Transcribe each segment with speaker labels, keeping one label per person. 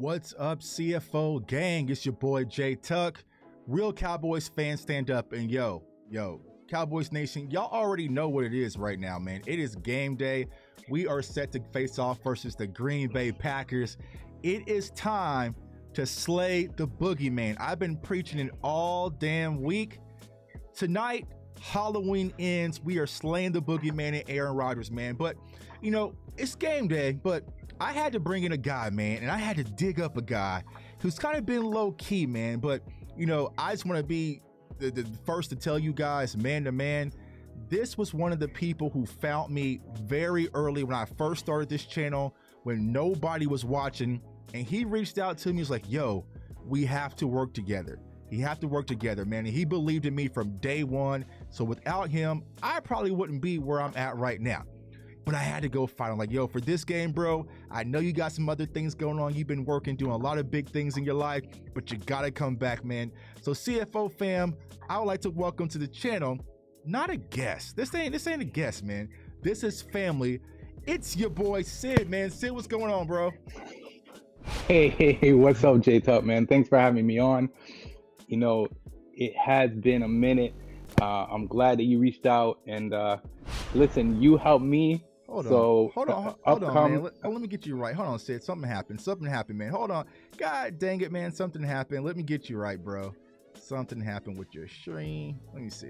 Speaker 1: What's up, CFO gang? It's your boy J Tuck. Real Cowboys fans, stand up and yo, Cowboys Nation, y'all already know what it is right now, man. It is game day. We are set to face off versus the Green Bay Packers. It is time to slay the boogeyman. I've been preaching it all damn week. Tonight, Halloween ends. We are slaying the boogeyman and Aaron Rodgers, man. But, you know, it's game day, but I had to bring in a guy, man, and I had to dig up a guy who's kind of been low-key, man. But, you know, I just want to be the first to tell you guys, man to man, this was one of the people who found me very early when I first started this channel, when nobody was watching, and he reached out to me. He was like, yo, we have to work together. You have to work together, man. And he believed in me from day one. So without him, I probably wouldn't be where I'm at right now. But I had to go find him. Like, yo, for this game, bro, I know you got some other things going on. You've been working, doing a lot of big things in your life, but you got to come back, man. So CFO fam, I would like to welcome to the channel, not a guest. This ain't a guest, man. This is family. It's your boy, Sid, man. Sid, what's going on, bro?
Speaker 2: Hey, what's up, J Tuck, man? Thanks for having me on. You know, it has been a minute. I'm glad that you reached out, and listen, you helped me. Hold on,
Speaker 1: man. Let me get you right. Hold on, Sid. Something happened, man. Hold on. God dang it, man. Something happened. Let me get you right, bro. Something happened with your stream. Let me see.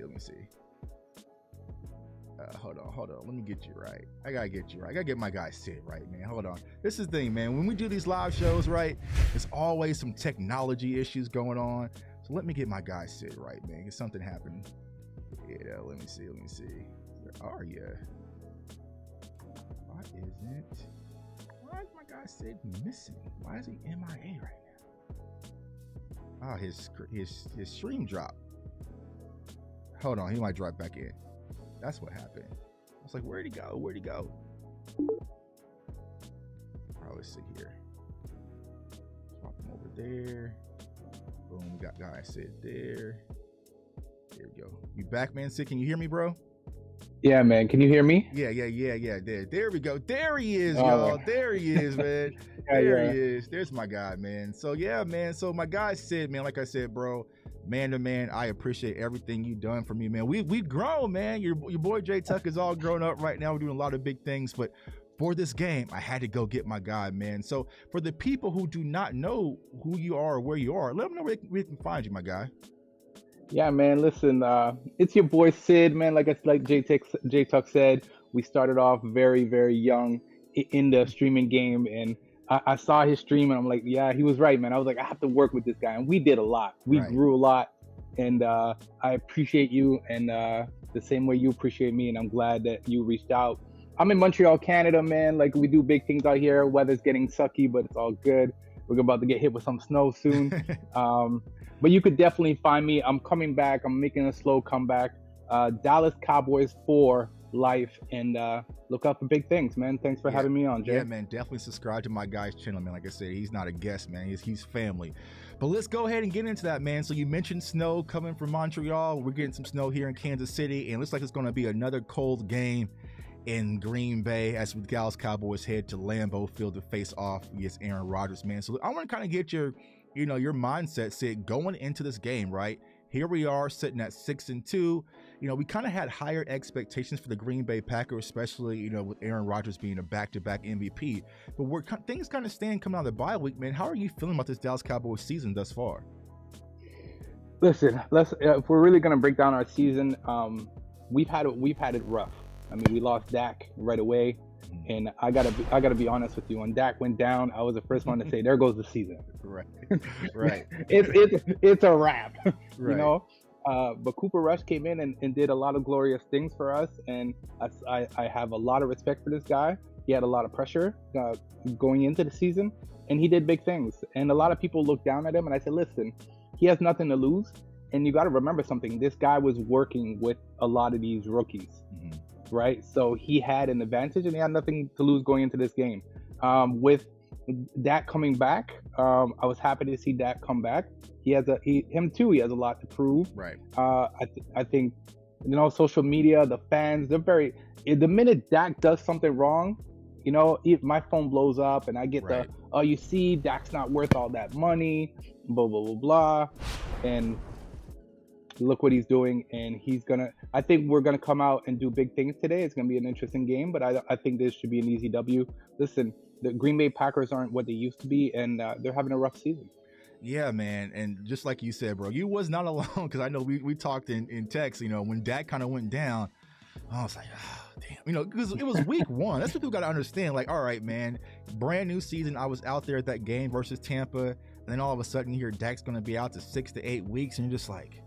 Speaker 1: Hold on. Let me get you right. I gotta get you right. I gotta get my guy Sid right, man. Hold on. This is the thing, man. When we do these live shows, right, there's always some technology issues going on. So let me get my guy Sid right, man. Because something happened. Yeah, let me see. Where are you? Why is my guy Sid missing? Why is he MIA right now? Oh, his stream dropped. Hold on, he might drop back in. That's what happened. I was like, where'd he go? All right, let's see here. Swap him over there. Boom, we got guy Sid there. There we go. You back, man? Sid, can you hear me, bro?
Speaker 2: Yeah, man. Can you hear me?
Speaker 1: Yeah. There we go. There he is, y'all. There he is, man. There he is. There's my guy, man. So yeah, man. So my guy Sid, man, like I said, bro, man to man, I appreciate everything you done for me, man. We've grown, man. Your boy J Tuck is all grown up right now. We're doing a lot of big things, but for this game, I had to go get my guy, man. So for the people who do not know who you are or where you are, let them know where they can find you, my guy.
Speaker 2: Yeah, man. Listen, it's your boy Sid, man. Like J Tuck said, we started off very, very young in the streaming game, and I saw his stream, and I'm like, yeah, he was right, man. I was like, I have to work with this guy, and we did a lot. We grew a lot, and I appreciate you, and the same way you appreciate me, and I'm glad that you reached out. I'm in Montreal, Canada, man. Like, we do big things out here. Weather's getting sucky, but it's all good. We're about to get hit with some snow soon. But you could definitely find me. I'm coming back. I'm making a slow comeback. Dallas Cowboys for life, and look out for big things, man. Thanks for having me on, Jay.
Speaker 1: Yeah, man. Definitely subscribe to my guy's channel, man. Like I said, he's not a guest, man. He's family. But let's go ahead and get into that, man. So you mentioned snow coming from Montreal. We're getting some snow here in Kansas City, and it looks like it's going to be another cold game in Green Bay as the Dallas Cowboys head to Lambeau Field to face off against Aaron Rodgers, man. So I want to kind of get your mindset, Sid, going into this game, right? Here we are sitting at 6-2. You know, we kind of had higher expectations for the Green Bay Packers, especially, you know, with Aaron Rodgers being a back-to-back MVP. But things kind of stand coming out of the bye week, man. How are you feeling about this Dallas Cowboys season thus far?
Speaker 2: Listen, if we're really gonna break down our season, we've had it rough. I mean, we lost Dak right away. And I gotta be honest with you. When Dak went down, I was the first one to say, "There goes the season."
Speaker 1: Right.
Speaker 2: It's a wrap,
Speaker 1: right.
Speaker 2: You know. But Cooper Rush came in and did a lot of glorious things for us, and I have a lot of respect for this guy. He had a lot of pressure going into the season, and he did big things. And a lot of people looked down at him, and I said, "Listen, he has nothing to lose." And you got to remember something. This guy was working with a lot of these rookies. Right, so he had an advantage, and he had nothing to lose going into this game. With Dak coming back, I was happy to see Dak come back. He has him too. He has a lot to prove.
Speaker 1: Right.
Speaker 2: I think, you know, social media, the fans, they're very. The minute Dak does something wrong, You know, if my phone blows up and I get
Speaker 1: Right.
Speaker 2: oh, you see, Dak's not worth all that money, blah, blah, blah, blah. And look what he's doing. And I think we're going to come out and do big things today. It's going to be an interesting game, but I think this should be an easy W. Listen, the Green Bay Packers aren't what they used to be, and they're having a rough season.
Speaker 1: Yeah, man. And just like you said, bro, you was not alone, because I know we talked in text, you know, when Dak kind of went down, I was like, oh, damn, you know, because it was week one. That's what people got to understand. Like, all right, man, brand new season. I was out there at that game versus Tampa, and then all of a sudden you hear Dak's going to be out to 6 to 8 weeks, and you're just like,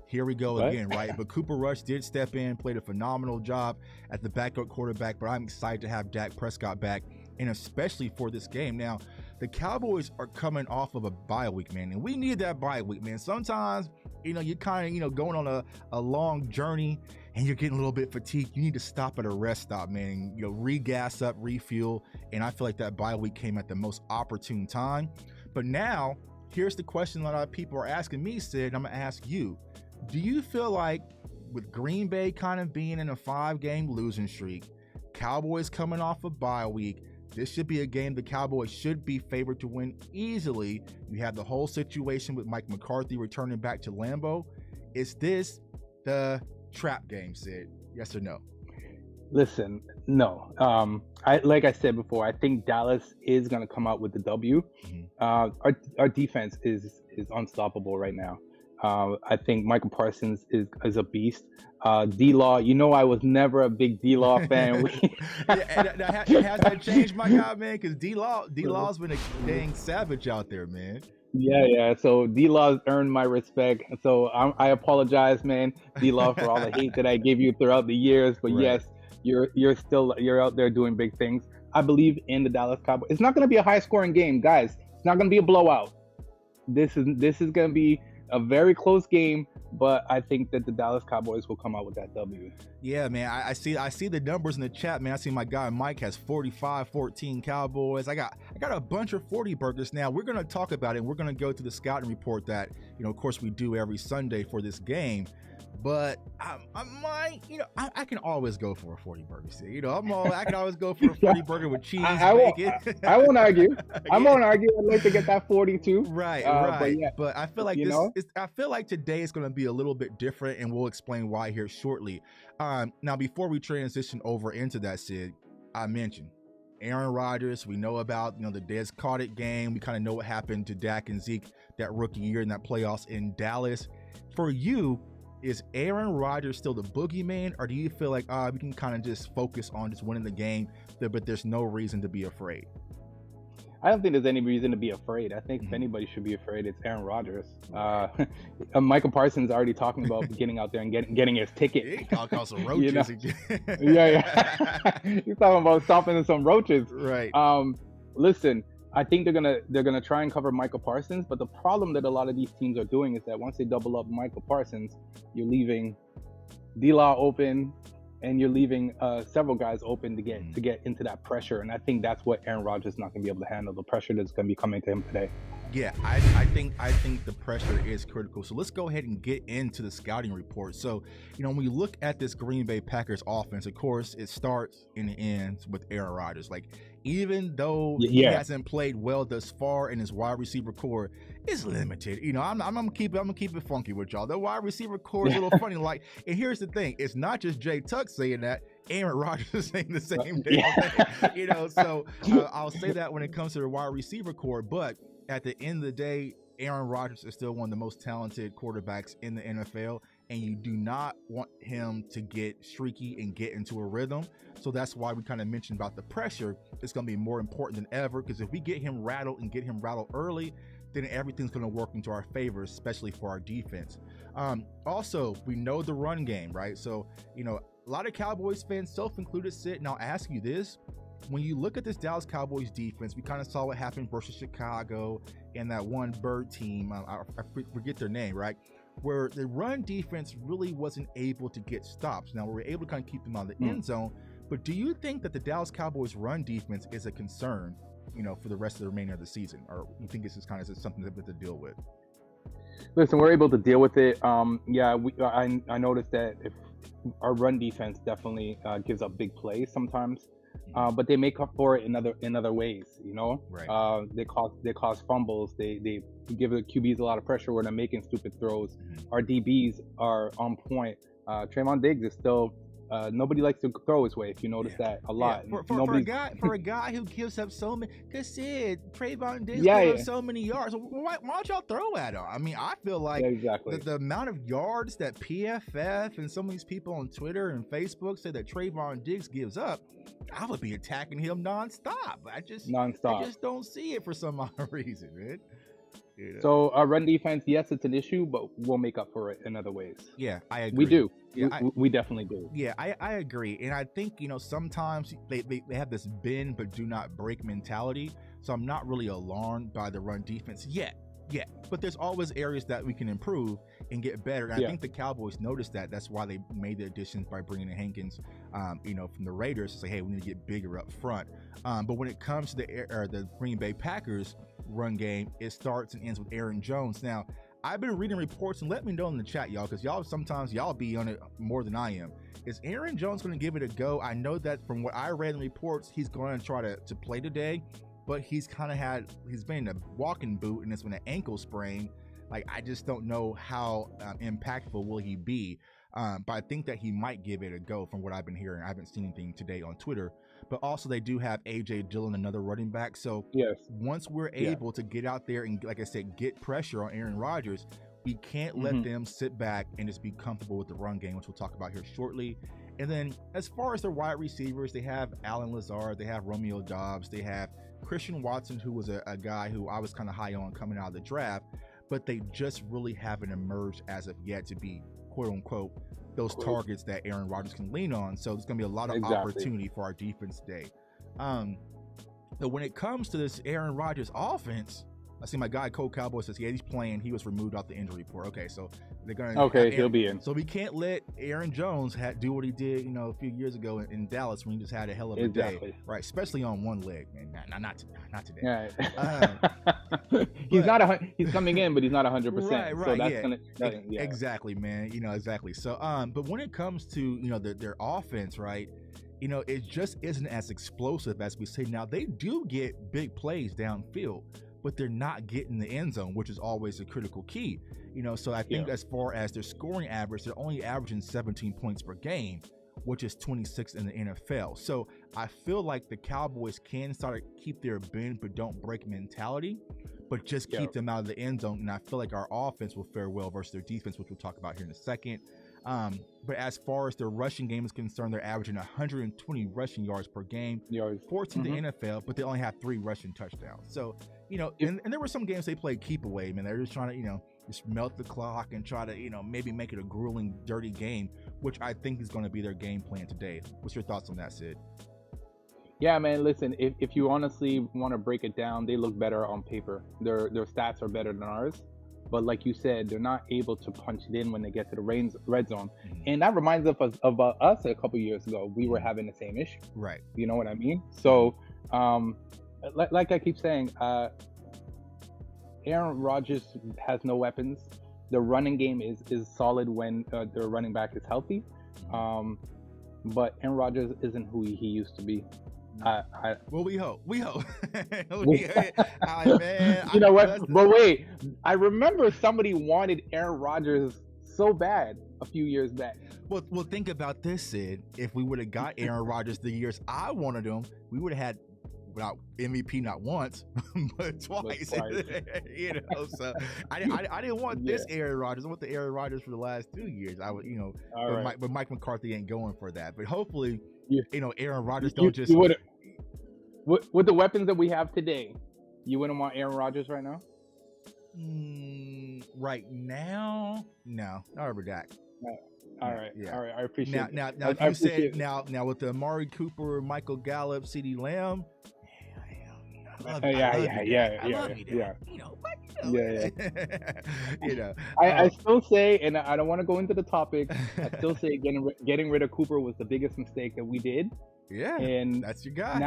Speaker 1: here we go again, right? But Cooper Rush did step in, played a phenomenal job at the backup quarterback, but I'm excited to have Dak Prescott back, and especially for this game. Now, the Cowboys are coming off of a bye week, man, and we need that bye week, man. Sometimes, you know, you're kind of, you know, going on a long journey and you're getting a little bit fatigued. You need to stop at a rest stop, man, and, you know, re-gas up, refuel, and I feel like that bye week came at the most opportune time. But now, here's the question that a lot of people are asking me, Sid, and I'm going to ask you. Do you feel like with Green Bay kind of being in a 5-game losing streak, Cowboys coming off a bye week, this should be a game the Cowboys should be favored to win easily? You have the whole situation with Mike McCarthy returning back to Lambeau. Is this the trap game, Sid? Yes or no?
Speaker 2: Listen, no. Like I said before, I think Dallas is going to come out with the W. Our defense is unstoppable right now. I think Michael Parsons is a beast. D-Law, you know, I was never a big D-Law fan.
Speaker 1: Has that changed, my guy, man? Because D-Law's been a dang savage out there, man.
Speaker 2: Yeah. So D-Law's earned my respect. So I apologize, man, D-Law, for all the hate that I gave you throughout the years. But yes, you're out there doing big things. I believe in the Dallas Cowboys. It's not going to be a high-scoring game, guys. It's not going to be a blowout. This is going to be a very close game, but I think that the Dallas Cowboys will come out with that W.
Speaker 1: Yeah, man. I see the numbers in the chat, man. I see my guy Mike has 45-14 Cowboys. I got a bunch of 40 burgers. Now we're gonna talk about it. We're gonna go to the scouting report that, you know, of course we do every Sunday for this game. But I might, you know, I can always go for a 40 burger. You know, I can always go for a 40 burger with cheese, bacon.
Speaker 2: I won't argue. I won't argue. I'd like to get that 42.
Speaker 1: Right. But I feel like I feel like today is going to be a little bit different, and we'll explain why here shortly. Now, before we transition over into that, Sid, I mentioned Aaron Rodgers. We know about, you know, the Des Carter game. We kind of know what happened to Dak and Zeke that rookie year in that playoffs in Dallas. For you, is Aaron Rodgers still the boogeyman, or do you feel like we can kind of just focus on just winning the game, but there's no reason to be afraid?
Speaker 2: I don't think there's any reason to be afraid. I think if anybody should be afraid, it's Aaron Rodgers. Michael Parsons already talking about getting out there and getting his ticket.
Speaker 1: He called some roaches.
Speaker 2: You know? Yeah. He's talking about stomping some roaches.
Speaker 1: Right.
Speaker 2: Listen, I think they're gonna try and cover Michael Parsons, but the problem that a lot of these teams are doing is that once they double up Michael Parsons, you're leaving D-Law open, and you're leaving several guys open to get into that pressure. And I think that's what Aaron Rodgers is not gonna be able to handle, the pressure that's gonna be coming to him today.
Speaker 1: Yeah, I think the pressure is critical. So let's go ahead and get into the scouting report. So, you know, when you look at this Green Bay Packers offense, of course, it starts and ends with Aaron Rodgers. Like, even though he hasn't played well thus far, and his wide receiver core is limited, you know, I'm gonna keep it funky with y'all. The wide receiver core is a little funny. Like, and here's the thing: it's not just Jay Tuck saying that. Aaron Rodgers is saying the same thing. You know, so I'll say that when it comes to the wide receiver core, but at the end of the day, Aaron Rodgers is still one of the most talented quarterbacks in the NFL, and you do not want him to get streaky and get into a rhythm. So that's why we kind of mentioned about the pressure. It's going to be more important than ever, because if we get him rattled and get him rattled early, then everything's going to work into our favor, especially for our defense. Also, we know the run game, right? So, you know, a lot of Cowboys fans, self-included, Sid, and I'll ask you this. When you look at this Dallas Cowboys defense, we kind of saw what happened versus Chicago and that one bird team. I forget their name, right? Where the run defense really wasn't able to get stops. Now, we were able to kind of keep them out of the end zone. But do you think that the Dallas Cowboys run defense is a concern, you know, for the rest of the remainder of the season? Or you think this is kind of just something that we have to deal with?
Speaker 2: Listen, we're able to deal with it. I noticed that if our run defense definitely gives up big plays sometimes. but they make up for it in other ways.
Speaker 1: Right.
Speaker 2: They cause fumbles. They give the QBs a lot of pressure when they're making stupid throws. Our DBs are on point. Trayvon Diggs is still. Nobody likes to throw his way. If you notice that a lot.
Speaker 1: For a guy who gives up so many, because Trayvon Diggs
Speaker 2: Yeah,
Speaker 1: gives up so many yards. Why don't y'all throw at him? I mean, I feel like
Speaker 2: exactly.
Speaker 1: the amount of yards that PFF and some of these people on Twitter and Facebook say that Trayvon Diggs gives up, I would be attacking him nonstop. I just don't see it for some odd reason, man.
Speaker 2: So our run defense, yes, it's an issue, but we'll make up for it in other ways.
Speaker 1: Yeah, I agree.
Speaker 2: We do.
Speaker 1: Yeah,
Speaker 2: we definitely do.
Speaker 1: Yeah, I agree. And I think, sometimes they have this bend but do not break mentality. So I'm not really alarmed by the run defense yet. But there's always areas that we can improve and get better. And I think the Cowboys noticed that. That's why they made the additions by bringing in Hankins, from the Raiders to say, hey, we need to get bigger up front. But when it comes to the Green Bay Packers run game, it starts and ends with Aaron Jones. Now, I've been reading reports, and let me know in the chat, y'all, because sometimes y'all be on it more than I am. Is Aaron Jones going to give it a go? I know that from what I read in reports, he's going to try to play today, but he's been in a walking boot, and it's been an ankle sprain. Like, I just don't know how impactful will he be. But I think that he might give it a go from what I've been hearing. I haven't seen anything today on Twitter. But also they do have A.J. Dillon, another running back. So once we're able to get out there and, like I said, get pressure on Aaron Rodgers, we can't let them sit back and just be comfortable with the run game, which we'll talk about here shortly. And then as far as their wide receivers, they have Alan Lazard, they have Romeo Doubs, they have Christian Watson, who was a guy who I was kind of high on coming out of the draft, but they just really haven't emerged as of yet to be, quote unquote, those targets that Aaron Rodgers can lean on. So there's going to be a lot of opportunity for our defense today. But when it comes to this Aaron Rodgers offense, I see my guy Cole Cowboy says, he's playing. He was removed off the injury report. Okay, so they're going to
Speaker 2: he'll be in.
Speaker 1: So we can't let Aaron Jones do what he did, a few years ago in Dallas when he just had a hell of a day, right? Especially on one leg, man. Not today.
Speaker 2: Yeah. He's coming in, but he's not 100%.
Speaker 1: Right.
Speaker 2: So that's
Speaker 1: exactly, man. Exactly. So, but when it comes to their offense, right? It just isn't as explosive as we say. Now they do get big plays downfield, but they're not getting the end zone, which is always a critical key. So I think as far as their scoring average, they're only averaging 17 points per game, which is 26 in the NFL. So I feel like the Cowboys can start to keep their bend but don't break mentality, but just keep them out of the end zone. And I feel like our offense will fare well versus their defense, which we'll talk about here in a second. But as far as their rushing game is concerned, they're averaging 120 rushing yards per game, 14th in the NFL, but they only have 3 rushing touchdowns. So, and there were some games they played keep away, man. They're just trying to, just melt the clock and try to, maybe make it a grueling, dirty game, which I think is going to be their game plan today. What's your thoughts on that, Sid?
Speaker 2: Yeah, man, listen, if you honestly want to break it down, they look better on paper. Their stats are better than ours. But like you said, they're not able to punch it in when they get to the red zone. And that reminds us of us a couple years ago. We were having the same issue.
Speaker 1: Right.
Speaker 2: You know what I mean? So, like I keep saying, Aaron Rodgers has no weapons. The running game is solid when their running back is healthy. But Aaron Rodgers isn't who he used to be.
Speaker 1: Well, we hope. Man,
Speaker 2: you know what? But wait, I remember somebody wanted Aaron Rodgers so bad a few years back.
Speaker 1: Well, think about this, Sid. If we would have got Aaron Rodgers the years I wanted him, we would have had MVP not once, but twice. So I didn't want this Aaron Rodgers. I want the Aaron Rodgers for the last 2 years. I would, but Mike McCarthy ain't going for that. But hopefully, Aaron Rodgers don't just.
Speaker 2: With the weapons that we have today, you wouldn't want Aaron Rodgers right now?
Speaker 1: Right now, no. Not Dak.
Speaker 2: All right. I appreciate it.
Speaker 1: Now, if you said now with the Amari Cooper, Michael Gallup, CeeDee Lamb.
Speaker 2: I still say, and I don't want to go into the topic. I still say getting rid of Cooper was the biggest mistake that we did.
Speaker 1: Yeah,
Speaker 2: and
Speaker 1: that's your guy.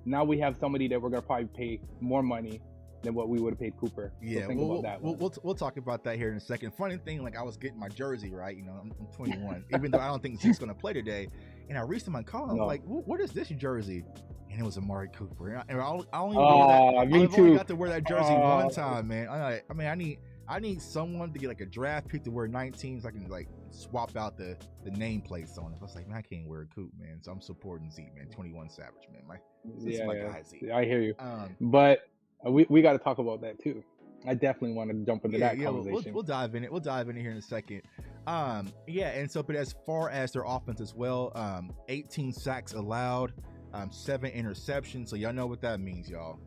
Speaker 2: Now we have somebody that we're gonna probably pay more money than what we would have paid Cooper.
Speaker 1: Yeah,
Speaker 2: so
Speaker 1: we'll talk about that here in a second. Funny thing, like I was getting my jersey right. I'm 21, even though I don't think Zeke's gonna play today. And I reached him, I called him,
Speaker 2: No.
Speaker 1: like, what is this jersey? And it was Amari Cooper. And I only
Speaker 2: Me too.
Speaker 1: only got to wear that jersey one time, man. I need someone to get like a draft pick to wear 19 so I can like swap out the nameplates on it. I was like, man, I can't wear a Coop, man. So I'm supporting Zeke, man. 21 Savage, man. This is my guy, Zeke.
Speaker 2: I hear you. But we got to talk about that too. I definitely want to jump into that conversation.
Speaker 1: We'll dive in it. We'll dive in here in a second. And so, but as far as their offense as well, 18 sacks allowed, 7 interceptions. So y'all know what that means, y'all.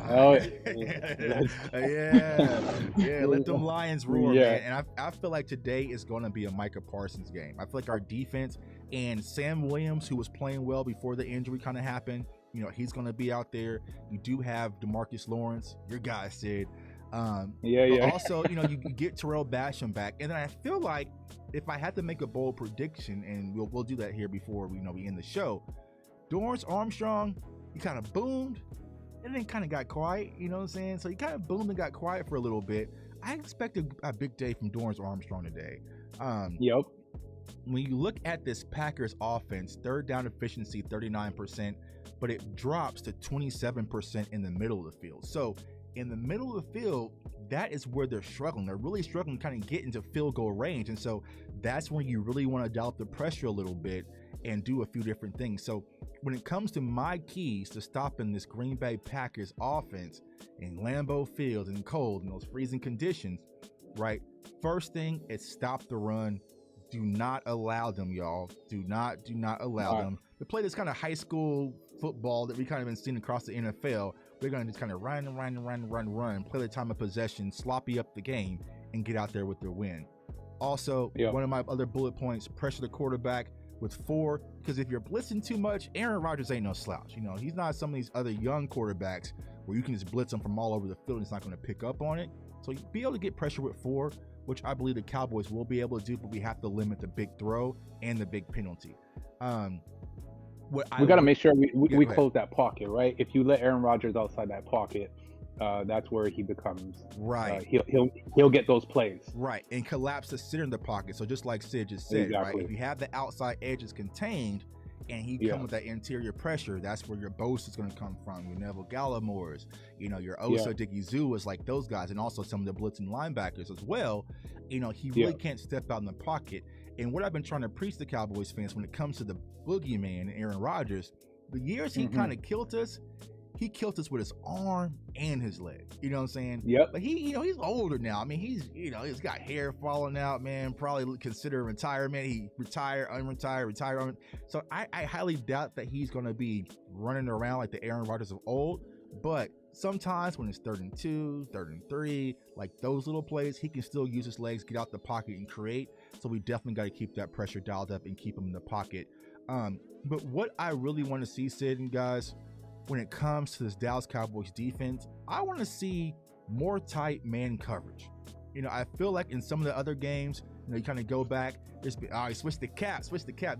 Speaker 2: Oh
Speaker 1: yeah. Let them Lions roar, man. And I feel like today is going to be a Micah Parsons game. I feel like our defense and Sam Williams, who was playing well before the injury kind of happened, you know, he's going to be out there. You do have DeMarcus Lawrence, your guy Sid. But also, you know, you get Terrell Basham back, and then I feel like if I had to make a bold prediction, and we'll do that here before we end the show, Dorrance Armstrong, he kind of boomed and then kind of got quiet, you know what I'm saying? So he kind of boomed and got quiet for a little bit. I expect a big day from Dorrance Armstrong today. When you look at this Packers offense, third down efficiency 39%, but it drops to 27% in the middle of the field. So in the middle of the field, that is where they're struggling. They're really struggling to kind of get into field goal range. And so that's when you really want to dial up the pressure a little bit and do a few different things. So when it comes to my keys to stopping this Green Bay Packers offense in Lambeau Field and cold in those freezing conditions, right? First thing is stop the run. Do not allow them, y'all. Do not allow them to play this kind of high school football that we kind of been seeing across the NFL. We're going to just kind of run, play the time of possession, sloppy up the game, and get out there with their win. Also, one of my other bullet points, pressure the quarterback with 4, because if you're blitzing too much, Aaron Rodgers ain't no slouch. You know, he's not some of these other young quarterbacks where you can just blitz him from all over the field and it's not going to pick up on it. So you be able to get pressure with 4, which I believe the Cowboys will be able to do, but we have to limit the big throw and the big penalty.
Speaker 2: We got to make sure we close that pocket, right? If you let Aaron Rodgers outside that pocket, that's where he becomes
Speaker 1: right.
Speaker 2: He'll get those plays
Speaker 1: right and collapse the center in the pocket. So just like Sid just said, right? If you have the outside edges contained and he come with that interior pressure, that's where your Bosa is going to come from. Your Neville Gallimores, you know, your Osa Diggy is like those guys, and also some of the blitzing linebackers as well. You know, he really can't step out in the pocket. And what I've been trying to preach to Cowboys fans when it comes to the boogeyman, Aaron Rodgers, the years he kind of killed us, he killed us with his arm and his leg. You know what I'm saying?
Speaker 2: Yep.
Speaker 1: But he, you know, he's older now. I mean, he's got hair falling out, man. Probably consider retirement. He retire, retire. So I highly doubt that he's going to be running around like the Aaron Rodgers of old. But sometimes when it's 3rd and 2, 3rd and 3, like those little plays, he can still use his legs, get out the pocket and create. So we definitely got to keep that pressure dialed up and keep him in the pocket. But what I really want to see, Sid and guys, when it comes to this Dallas Cowboys defense, I want to see more tight man coverage. You know, I feel like in some of the other games, you know, you kind of go back, switch the cap.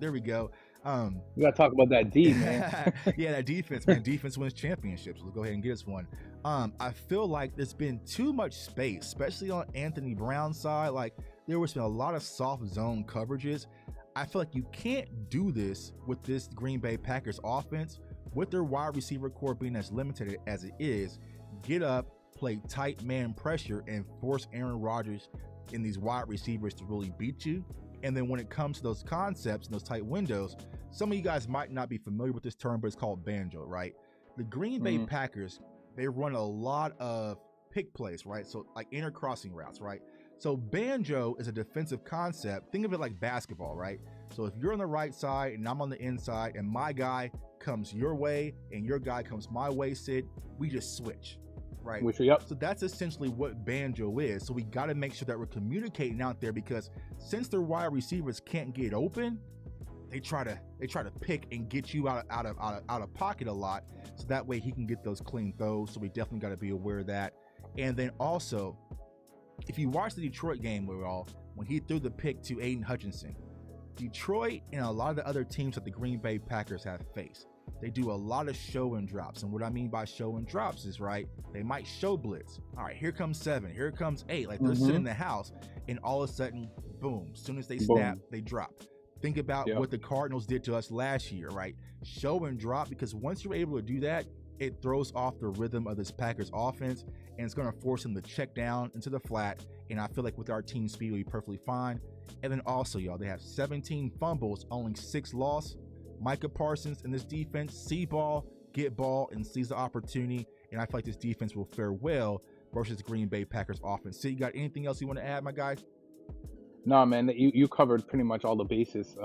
Speaker 1: There we go.
Speaker 2: We got to talk about that D, man.
Speaker 1: Yeah, that defense, man. Defense wins championships. Let's go ahead and get us one. I feel like there's been too much space, especially on Anthony Brown's side. Like, there was been a lot of soft zone coverages. I feel like you can't do this with this Green Bay Packers offense with their wide receiver core being as limited as it is. Get up, play tight man pressure, and force Aaron Rodgers and these wide receivers to really beat you. And then when it comes to those concepts and those tight windows, some of you guys might not be familiar with this term, but it's called banjo, right? The Green Bay Packers, they run a lot of pick plays, right? So like inner crossing routes, right? So banjo is a defensive concept. Think of it like basketball, right? So if you're on the right side and I'm on the inside and my guy comes your way and your guy comes my way, Sid, we just switch, right? So that's essentially what banjo is. So we got to make sure that we're communicating out there, because since their wide receivers can't get open, they try to pick and get you out of pocket a lot, so that way he can get those clean throws. So we definitely got to be aware of that. And then also, if you watch the Detroit game, when he threw the pick to Aiden Hutchinson, Detroit and a lot of the other teams that the Green Bay Packers have faced, they do a lot of show and drops. And what I mean by show and drops is, right, they might show blitz. All right, here comes 7, here comes 8. Like they're sitting in the house, and all of a sudden, boom, as soon as they snap, they drop. Think about what the Cardinals did to us last year, right? Show and drop, because once you're able to do that, it throws off the rhythm of this Packers offense, and it's going to force them to check down into the flat. And I feel like with our team speed, we'll be perfectly fine. And then also, y'all, they have 17 fumbles, only 6 lost. Micah Parsons in this defense see ball, get ball, and seize the opportunity. And I feel like this defense will fare well versus Green Bay Packers offense. So you got anything else you want to add, my guy?
Speaker 2: No, man, you covered pretty much all the bases.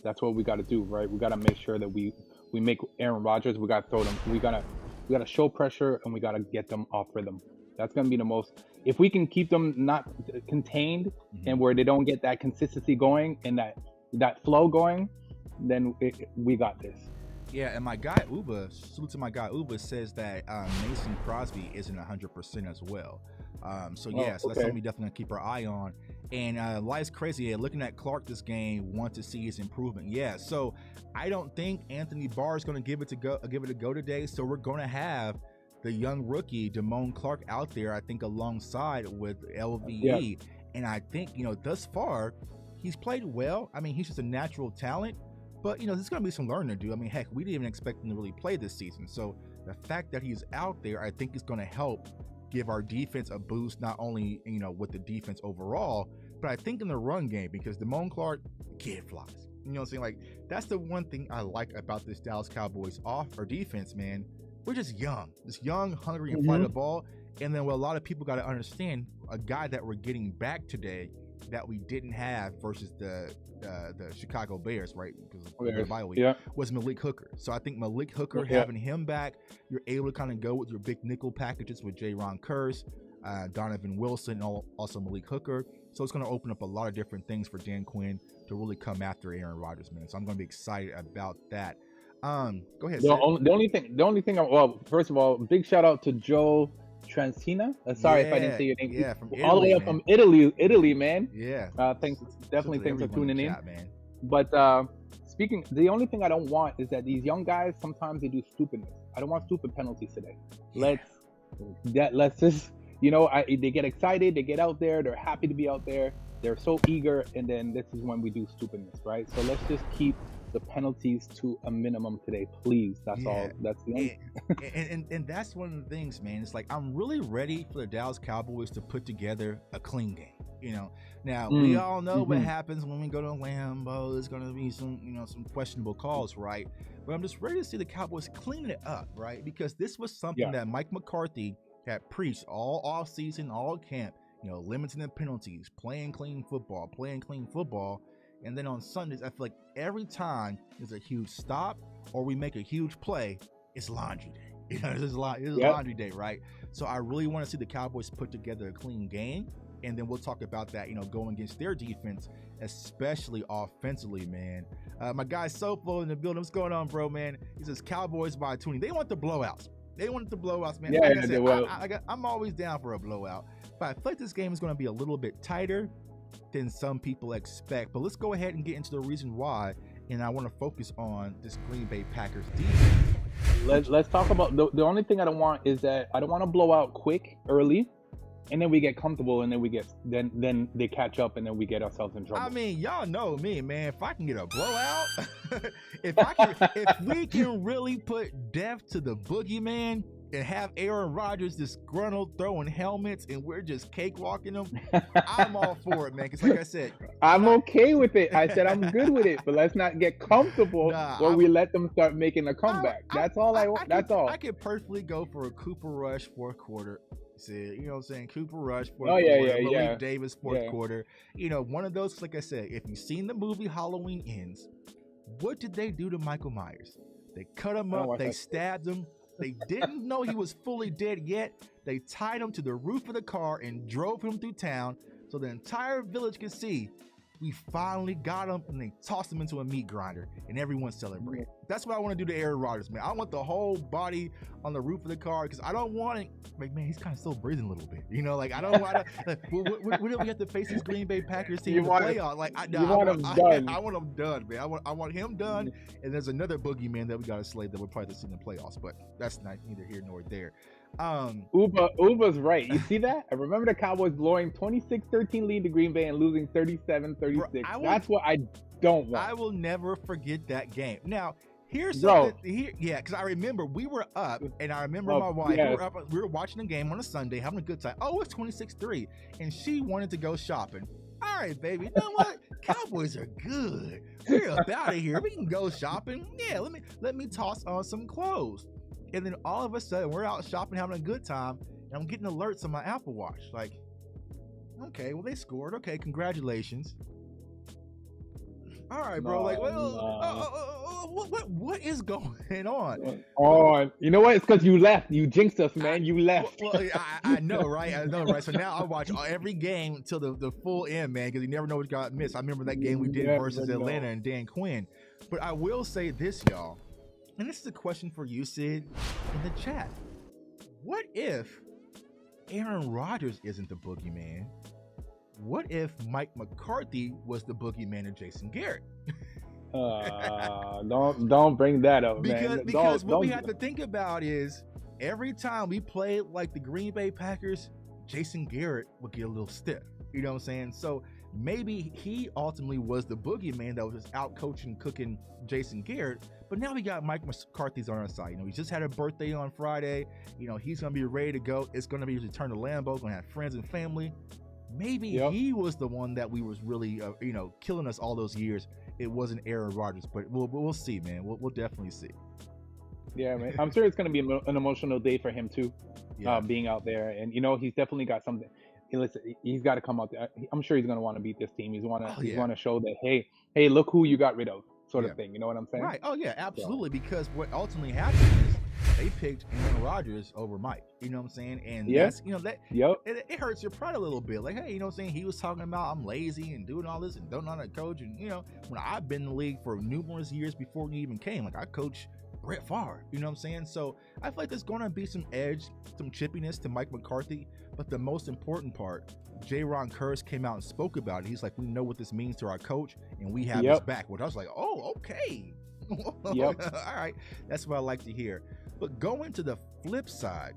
Speaker 2: That's what we got to do, right? We got to make sure that we make Aaron Rodgers. We got to throw them. We got to show pressure, and we got to get them off rhythm. That's going to be the most. If we can keep them not contained and where they don't get that consistency going and that flow going, then we got this.
Speaker 1: Yeah, and my guy Uba, salute to my guy Uba, says that Mason Crosby isn't 100% as well. So that's something we definitely keep our eye on. And life's crazy. Looking at Clark this game, want to see his improvement. Yeah, so I don't think Anthony Barr is going to give it a go today. So we're going to have the young rookie Damone Clark out there, I think, alongside with LVE. Yeah. And I think, thus far, he's played well. I mean, he's just a natural talent. But, there's going to be some learning to do. I mean, heck, we didn't even expect him to really play this season. So the fact that he's out there, I think is going to help give our defense a boost, not only, with the defense overall, but I think in the run game, because Damone Clark, kid flies. You know what I'm saying? Like, that's the one thing I like about this Dallas Cowboys defense, man. We're just young, hungry, and fly the ball. And then what a lot of people got to understand, a guy that we're getting back today that we didn't have versus the Chicago Bears, right? Because of the bye week, was Malik Hooker. So I think Malik Hooker, having him back, you're able to kind of go with your big nickel packages with J-Ron Kearse, Donovan Wilson, and also Malik Hooker. So it's going to open up a lot of different things for Dan Quinn to really come after Aaron Rodgers, man. So I'm going to be excited about that. Go ahead.
Speaker 2: The only thing. Well, first of all, big shout out to Joe Transina. Sorry if I didn't say your name.
Speaker 1: Yeah, from Italy,
Speaker 2: all the way up from Italy, man.
Speaker 1: Yeah.
Speaker 2: Thanks for tuning in.
Speaker 1: Chat, man.
Speaker 2: But the only thing I don't want is that these young guys, sometimes they do stupidness. I don't want stupid penalties today. Let's just, they get excited, they get out there, they're happy to be out there, they're so eager, and then this is when we do stupidness, right? So let's just keep the penalties to a minimum today, please. That's all. That's the only.
Speaker 1: and that's one of the things, man. It's like, I'm really ready for the Dallas Cowboys to put together a clean game. Now we all know what happens when we go to Lambeau. There's going to be some questionable calls, right? But I'm just ready to see the Cowboys clean it up, right? Because this was something that Mike McCarthy had preached all off season, all camp. Limiting the penalties, playing clean football. And then on Sundays, I feel like every time there's a huge stop or we make a huge play, it's laundry day. It's laundry day, right? So I really want to see the Cowboys put together a clean game. And then we'll talk about that, going against their defense, especially offensively, man. My guy Sofo in the building. What's going on, bro, man? He says Cowboys by 20. They want the blowouts. Man.
Speaker 2: Yeah,
Speaker 1: like I said, I'm always down for a blowout. But I feel like this game is going to be a little bit tighter than some people expect. But let's go ahead and get into the reason why. And I want to focus on this Green Bay Packers defense.
Speaker 2: Let's talk about the only thing I don't want is that I don't want to blow out quick early, and then we get comfortable, and then then they catch up, and then we get ourselves in trouble.
Speaker 1: I mean, y'all know me, man. If I can get a blowout, if we can really put death to the boogeyman and have Aaron Rodgers disgruntled throwing helmets and we're just cakewalking them, I'm all for it, man. Because like I said,
Speaker 2: I'm okay with it. I said I'm good with it, but let's not get comfortable when we let them start making a comeback. That's all I want. That's all.
Speaker 1: I could perfectly go for a Cooper Rush fourth quarter. You know what I'm saying? Cooper Rush fourth quarter. Malik Davis fourth quarter. One of those. Like I said, if you've seen the movie Halloween Ends, what did they do to Michael Myers? They cut him up. They stabbed him. They didn't know he was fully dead yet. They tied him to the roof of the car and drove him through town so the entire village could see we finally got him, and they tossed him into a meat grinder, and everyone celebrated. That's what I want to do to Aaron Rodgers, man. I want the whole body on the roof of the car because I don't want it. Like, man, he's kind of still breathing a little bit. I don't want to. When do we have to face this Green Bay Packers team in the playoffs? I want him done, man. I want him done. And there's another boogeyman that we got to slay that we'll probably see in the playoffs, but that's not neither here nor there.
Speaker 2: Uba's right. You see that? I remember the Cowboys blowing 26-13 lead to Green Bay and losing 37-36. That's what don't want.
Speaker 1: I will never forget that game. Now, here's
Speaker 2: Bro.
Speaker 1: something here. Yeah, because I remember we were up, and I remember my wife, we were watching the game on a Sunday, having a good time. Oh, it's 26-3, and she wanted to go shopping. All right, baby, you know what? Cowboys are good. We're up out of here. We can go shopping. Yeah, let me toss on some clothes. And then all of a sudden, we're out shopping, having a good time, and I'm getting alerts on my Apple Watch. Like, okay, well, they scored. Okay, congratulations. All right, bro. What is going on?
Speaker 2: Oh, you know what? It's because you left. You jinxed us, man. You left.
Speaker 1: Well, I know, right? I know, right? So now I watch every game until the full end, man, because you never know what got missed. I remember that game we did versus Atlanta and Dan Quinn. But I will say this, y'all, and this is a question for you, Sid, in the chat. What if Aaron Rodgers isn't the boogeyman? What if Mike McCarthy was the boogeyman of Jason Garrett?
Speaker 2: Don't bring that up, man.
Speaker 1: Because what we have to think about is every time we play like the Green Bay Packers, Jason Garrett would get a little stiff. You know what I'm saying? So maybe he ultimately was the boogeyman that was just out coaching, cooking Jason Garrett. But now we got Mike McCarthy's on our side. You know, he just had a birthday on Friday. You know, he's gonna be ready to go. It's gonna be his return to Lambeau. Gonna have friends and family. Maybe he was the one that we was really, killing us all those years. It wasn't Aaron Rodgers, but we'll see, man. We'll definitely see.
Speaker 2: Yeah, man. I'm sure it's going to be an emotional day for him too, being out there. And he's definitely got something. Listen, he's got to come out there. I'm sure he's going to want to beat this team. He's want to show that, hey, look who you got rid of, sort of thing. You know what I'm saying?
Speaker 1: Right. Oh yeah, absolutely. So. Because what ultimately happened is they picked Aaron Rodgers over Mike. You know what I'm saying? And that's, it hurts your pride a little bit. Like, hey, you know what I'm saying? He was talking about I'm lazy and doing all this and don't know how to coach. And, when I've been in the league for numerous years before he even came, like I coached Brett Favre, you know what I'm saying? So I feel like there's going to be some edge, some chippiness to Mike McCarthy. But the most important part, J-Ron Curse came out and spoke about it. He's like, we know what this means to our coach and we have his back. Which I was like, oh, okay. All right. That's what I like to hear. But going to the flip side,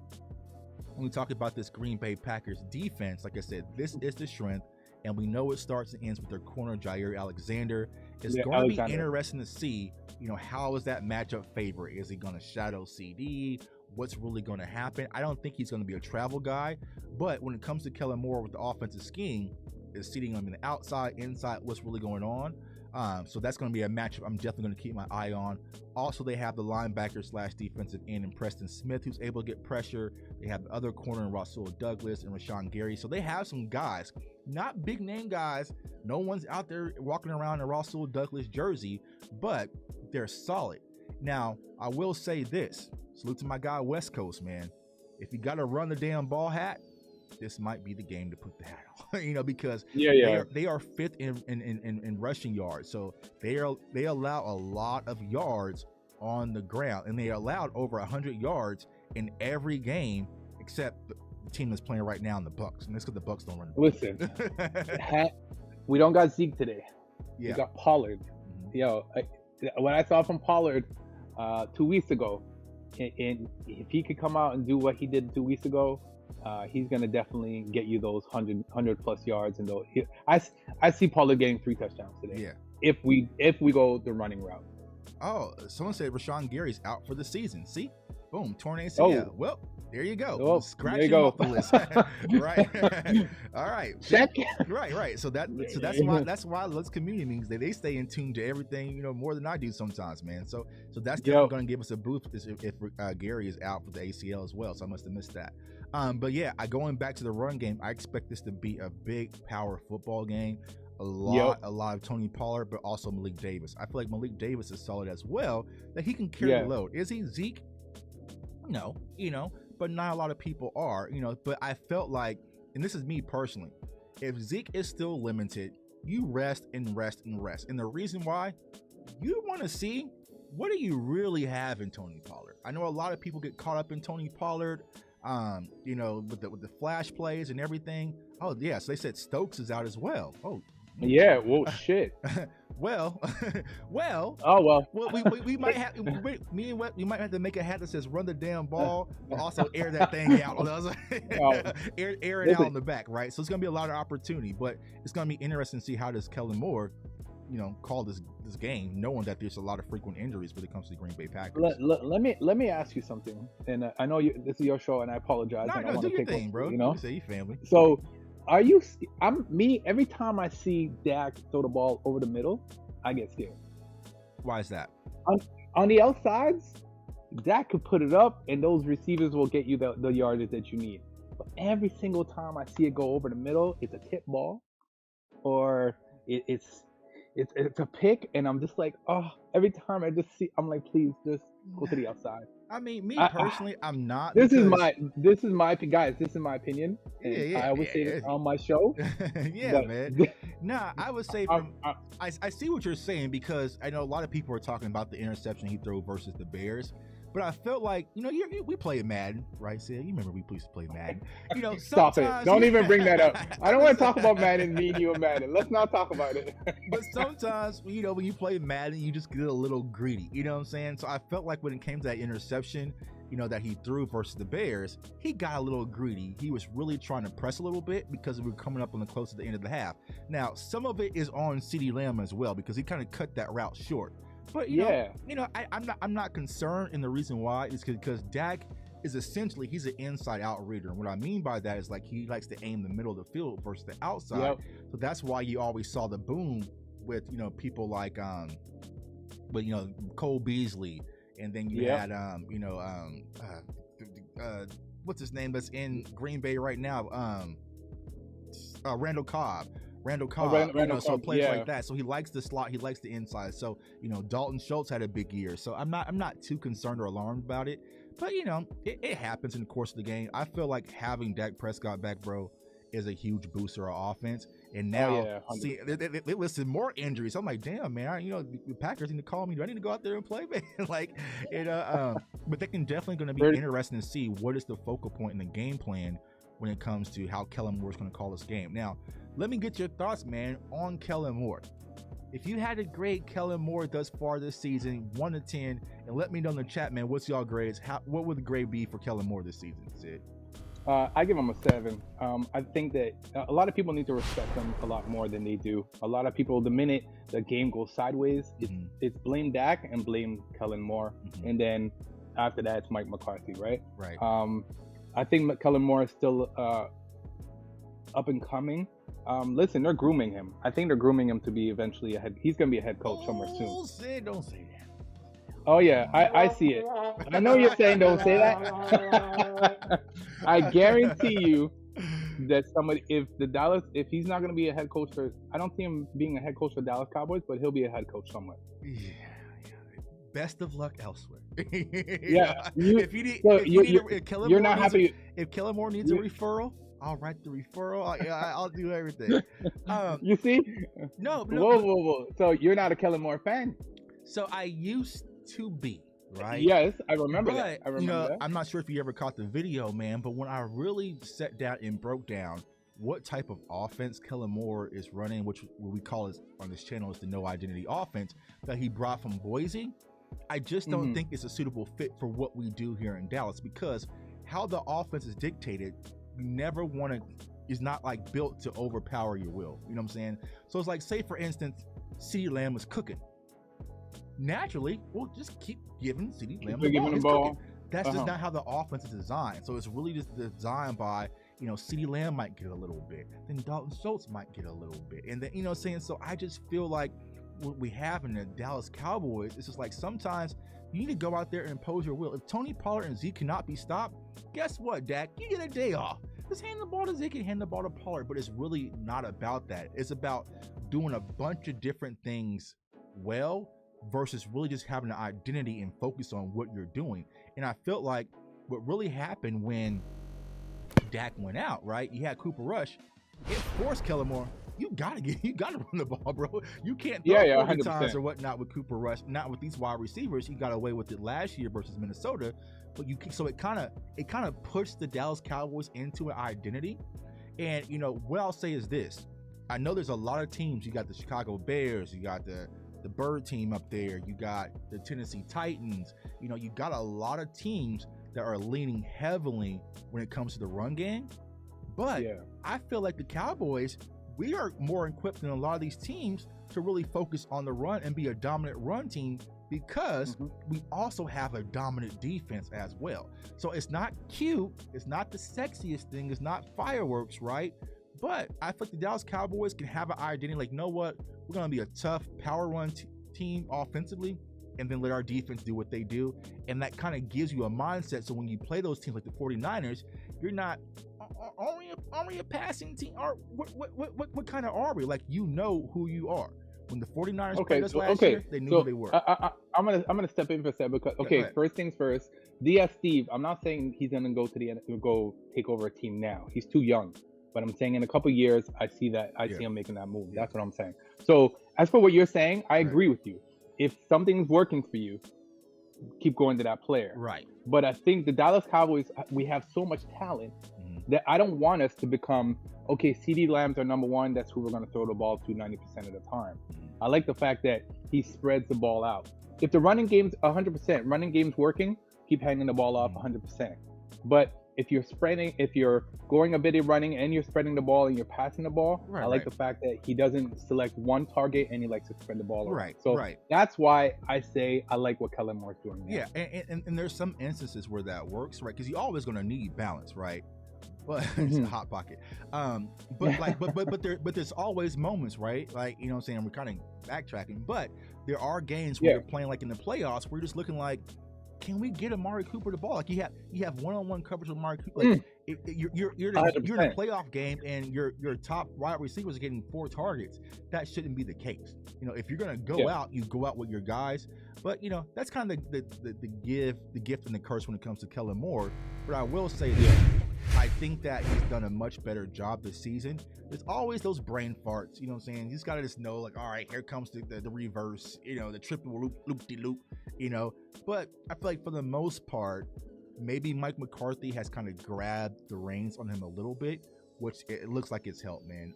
Speaker 1: when we talk about this Green Bay Packers defense, like I said, this is the strength, and we know it starts and ends with their corner, Jair Alexander. It's going to be interesting to see, how is that matchup favorite? Is he going to shadow CD? What's really going to happen? I don't think he's going to be a travel guy, but when it comes to Kellen Moore with the offensive scheme, is seating him in the outside, inside, what's really going on? So that's going to be a matchup I'm definitely going to keep my eye on. Also, they have the linebacker / defensive end in Preston Smith, who's able to get pressure. They have the other corner in Rasul Douglas and Rashawn Gary. So they have some guys, not big name guys. No one's out there walking around in a Rasul Douglas jersey, but they're solid. Now, I will say this. Salute to my guy, West Coast, man. If you got to run the damn ball hat, this might be the game to put the hat on, because they are fifth in rushing yards. So they allow a lot of yards on the ground, and they allowed over 100 yards in every game except the team that's playing right now in the Bucs. And that's because the Bucs don't run the ball.
Speaker 2: Listen, we don't got Zeke today. We got Pollard. When I saw from Pollard 2 weeks ago, and if he could come out and do what he did 2 weeks ago, he's going to definitely get you those 100 plus yards. And those, I see Pollard getting 3 touchdowns today.
Speaker 1: Yeah.
Speaker 2: If we go the running route.
Speaker 1: Oh, someone said Rashawn Gary's out for the season. See? Boom, torn ACL. Oh. Well, there you go. Scratch him off the list. Right. All right.
Speaker 2: Check.
Speaker 1: Right. So that's why Let's Community means that they stay in tune to everything, more than I do sometimes, man. So that's definitely going to give us a boost if Gary is out for the ACL as well. So I must have missed that. But yeah, going back to the run game, I expect this to be a big power football game. A lot of Tony Pollard, but also Malik Davis. I feel like Malik Davis is solid as well, that he can carry the load. Is he Zeke? No, but not a lot of people are, but I felt like, and this is me personally, if Zeke is still limited, you rest. And the reason why, you want to see, what do you really have in Tony Pollard? I know a lot of people get caught up in Tony Pollard, with the flash plays and everything. Oh yeah, so they said Stokes is out as well. Oh
Speaker 2: yeah, well shit.
Speaker 1: Well.
Speaker 2: Oh well.
Speaker 1: We might have we might have to make a hat that says "Run the damn ball," but also air that thing out. air it out on the back, right? So it's gonna be a lot of opportunity, but it's gonna be interesting to see how does Kellen Moore, call this game, knowing that there's a lot of frequent injuries when it comes to the Green Bay Packers.
Speaker 2: Let me ask you something, and I know this is your show, and I apologize.
Speaker 1: No, do your thing, bro. You say you family.
Speaker 2: So, every time I see Dak throw the ball over the middle, I get scared.
Speaker 1: Why is that?
Speaker 2: On the outsides, Dak could put it up, and those receivers will get you the yardage that you need. But every single time I see it go over the middle, it's a tip ball, or it's a pick, and I'm just like, oh, every time I just see, I'm like, please just go to the outside.
Speaker 1: I mean, me personally, I'm not.
Speaker 2: This is my guys. This is my opinion.
Speaker 1: Yeah,
Speaker 2: I always say this on my show.
Speaker 1: Yeah, man. Nah, I would say I see what you're saying, because I know a lot of people are talking about the interception he threw versus the Bears. But I felt like, we play Madden, right, Sid? You remember we used to play Madden.
Speaker 2: Stop it. Don't even bring that up. I don't want to talk about Madden, me and you and Madden. Let's not talk about it.
Speaker 1: But sometimes, when you play Madden, you just get a little greedy. You know what I'm saying? So I felt like when it came to that interception, that he threw versus the Bears, he got a little greedy. He was really trying to press a little bit because we were coming up on the close to the end of the half. Now, some of it is on CeeDee Lamb as well, because he kind of cut that route short. But I'm not concerned, and the reason why is because Dak is essentially, he's an inside out reader, and what I mean by that is like he likes to aim the middle of the field versus the outside. Yep. So that's why you always saw the boom with people like Cole Beasley, and then you had what's his name that's in Green Bay right now, Randall Cobb. So plays like that. So he likes the slot, he likes the inside. So Dalton Schultz had a big year. So I'm not too concerned or alarmed about it. But it happens in the course of the game. I feel like having Dak Prescott back, bro, is a huge booster of offense. And now, see, they listed more injuries. I'm like, damn, man, the Packers need to call me. Do I need to go out there and play, man? But they can definitely going to be interesting to see what is the focal point in the game plan when it comes to how Kellen Moore is going to call this game. Now, let me get your thoughts, man, on Kellen Moore. If you had to grade Kellen Moore thus far this season, 1 to 10, and let me know in the chat, man, what's y'all grades? What would the grade be for Kellen Moore this season, Sid?
Speaker 2: I give him a 7. I think that a lot of people need to respect him a lot more than they do. A lot of people, the minute the game goes sideways, it's blame Dak and blame Kellen Moore. And then after that, it's Mike McCarthy, right?
Speaker 1: Right.
Speaker 2: I think Kellen Moore is still up and coming. Listen, they're grooming him. I think they're grooming him to be eventually he's going to be a head coach somewhere soon.
Speaker 1: Sid, don't say that.
Speaker 2: Oh, yeah, I see it. I know you're saying don't say that. I guarantee you that if he's not going to be a head coach I don't see him being a head coach for Dallas Cowboys, but he'll be a head coach somewhere.
Speaker 1: Yeah. Best of luck elsewhere.
Speaker 2: Yeah.
Speaker 1: If Kellen Moore needs a referral, I'll write the referral. I'll do everything.
Speaker 2: You see?
Speaker 1: No.
Speaker 2: Whoa. So you're not a Kellen Moore fan?
Speaker 1: So I used to be, right?
Speaker 2: Yes, I remember that.
Speaker 1: I'm not sure if you ever caught the video, man, but when I really sat down and broke down what type of offense Kellen Moore is running, which what we call is on this channel is the no identity offense that he brought from Boise, I just don't think it's a suitable fit for what we do here in Dallas, because how the offense is dictated, you never want to, is not like built to overpower your will. You know what I'm saying? So it's like, say for instance, CeeDee Lamb is cooking. Naturally, we'll just keep giving CeeDee Lamb the ball. That's just not how the offense is designed. So it's really just designed by, CeeDee Lamb might get a little bit, then Dalton Schultz might get a little bit. And then, so I just feel like what we have in the Dallas Cowboys is just like, sometimes you need to go out there and impose your will. If Tony Pollard and Zeke cannot be stopped, guess what, Dak? You get a day off. Just hand the ball to Zeke and hand the ball to Pollard. But it's really not about that. It's about doing a bunch of different things well versus really just having an identity and focus on what you're doing. And I felt like what really happened when Dak went out, right? You had Cooper Rush. It forced Kellen Moore. You gotta run the ball, bro. You can't throw 40 times or whatnot with Cooper Rush. Not with these wide receivers. He got away with it last year versus Minnesota, but it kind of pushed the Dallas Cowboys into an identity. And what I'll say is this: I know there's a lot of teams. You got the Chicago Bears. You got the Bird team up there. You got the Tennessee Titans. You got a lot of teams that are leaning heavily when it comes to the run game. But I feel like the Cowboys, we are more equipped than a lot of these teams to really focus on the run and be a dominant run team because we also have a dominant defense as well. So it's not cute, it's not the sexiest thing, it's not fireworks, right? But I feel like the Dallas Cowboys can have an identity like, you know what, we're going to be a tough power run team offensively, and then let our defense do what they do. And that kind of gives you a mindset. So when you play those teams like the 49ers, you're not, are we a passing team? What kind of are we? Like, you know who you are. When the 49ers played us last year, they knew who they were.
Speaker 2: I'm gonna step in for a second because first things first. DS Steve, I'm not saying he's gonna go take over a team now. He's too young. But I'm saying in a couple of years, I see him making that move. That's what I'm saying. So as for what you're saying, I agree with you. If something's working for you, keep going to that player.
Speaker 1: Right.
Speaker 2: But I think the Dallas Cowboys, we have so much talent that I don't want us to become, okay, CeeDee Lamb's our number one. That's who we're going to throw the ball to 90% of the time. I like the fact that he spreads the ball out. If the running game's 100%, running game's working, keep handing the ball off 100%. But if you're going a bit of running and you're spreading the ball and you're passing the ball, I like the fact that he doesn't select one target and he likes to spread the ball around. So that's why I say I like what Kellen Moore's doing now.
Speaker 1: Yeah, and there's some instances where that works, right? Because you're always going to need balance, right? But it's a hot pocket. But there's always moments, right? Like, you know what I'm saying? We're kind of backtracking, but there are games where you're playing like in the playoffs where you're just looking like, can we get Amari Cooper the ball? Like you have one-on-one coverage with Amari Cooper. Like you're in a playoff game and your top wide receivers are getting 4 targets. That shouldn't be the case. You know, if you're gonna go out, you go out with your guys. But you know, that's kind of the gift and the curse when it comes to Kellen Moore. But I will say this. I think that he's done a much better job this season. There's always those brain farts, you know what I'm saying? You just gotta just know, like, all right, here comes the reverse, you know, the triple loop-de-loop, you know. But I feel like for the most part, maybe Mike McCarthy has kind of grabbed the reins on him a little bit, which it looks like it's helped, man.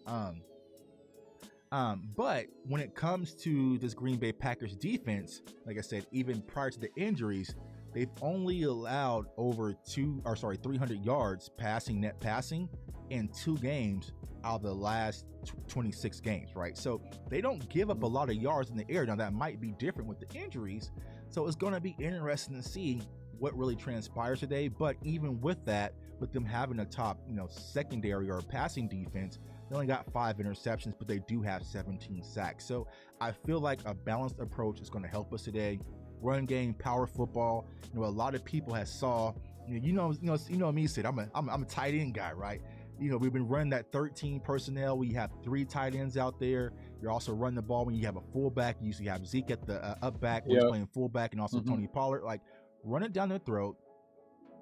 Speaker 1: But when it comes to this Green Bay Packers defense, like I said, even prior to the injuries, they've only allowed over 300 yards net passing in 2 games out of the last 26 games, right? So they don't give up a lot of yards in the air. Now that might be different with the injuries. So it's going to be interesting to see what really transpires today. But even with that, with them having a top, secondary or passing defense, they only got 5 interceptions, but they do have 17 sacks. So I feel like a balanced approach is going to help us today. Run game, power football. A lot of people have saw. You know me, Sid. I'm a tight end guy, right? We've been running that 13 personnel. We have 3 tight ends out there. You're also running the ball when you have a fullback. You usually have Zeke at the up back when he's playing fullback, and also Tony Pollard. Like, run it down their throat,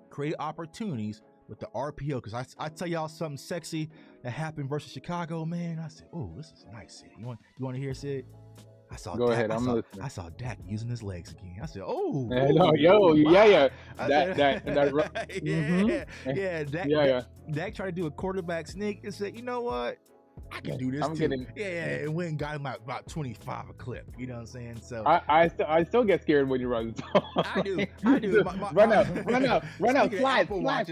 Speaker 1: create opportunities with the RPO. Because I tell y'all something sexy that happened versus Chicago, man. I said, oh, this is nice, Sid. You want to hear, Sid? I saw
Speaker 2: Go
Speaker 1: Dak,
Speaker 2: ahead. I'm listening.
Speaker 1: I saw Dak using his legs again. I said, "Oh, Dak tried to do a quarterback sneak and said, you know what? I can do this too. And went and got him about 25 a clip. You know what I'm saying? So
Speaker 2: I still get scared when you run.
Speaker 1: I do. Run out,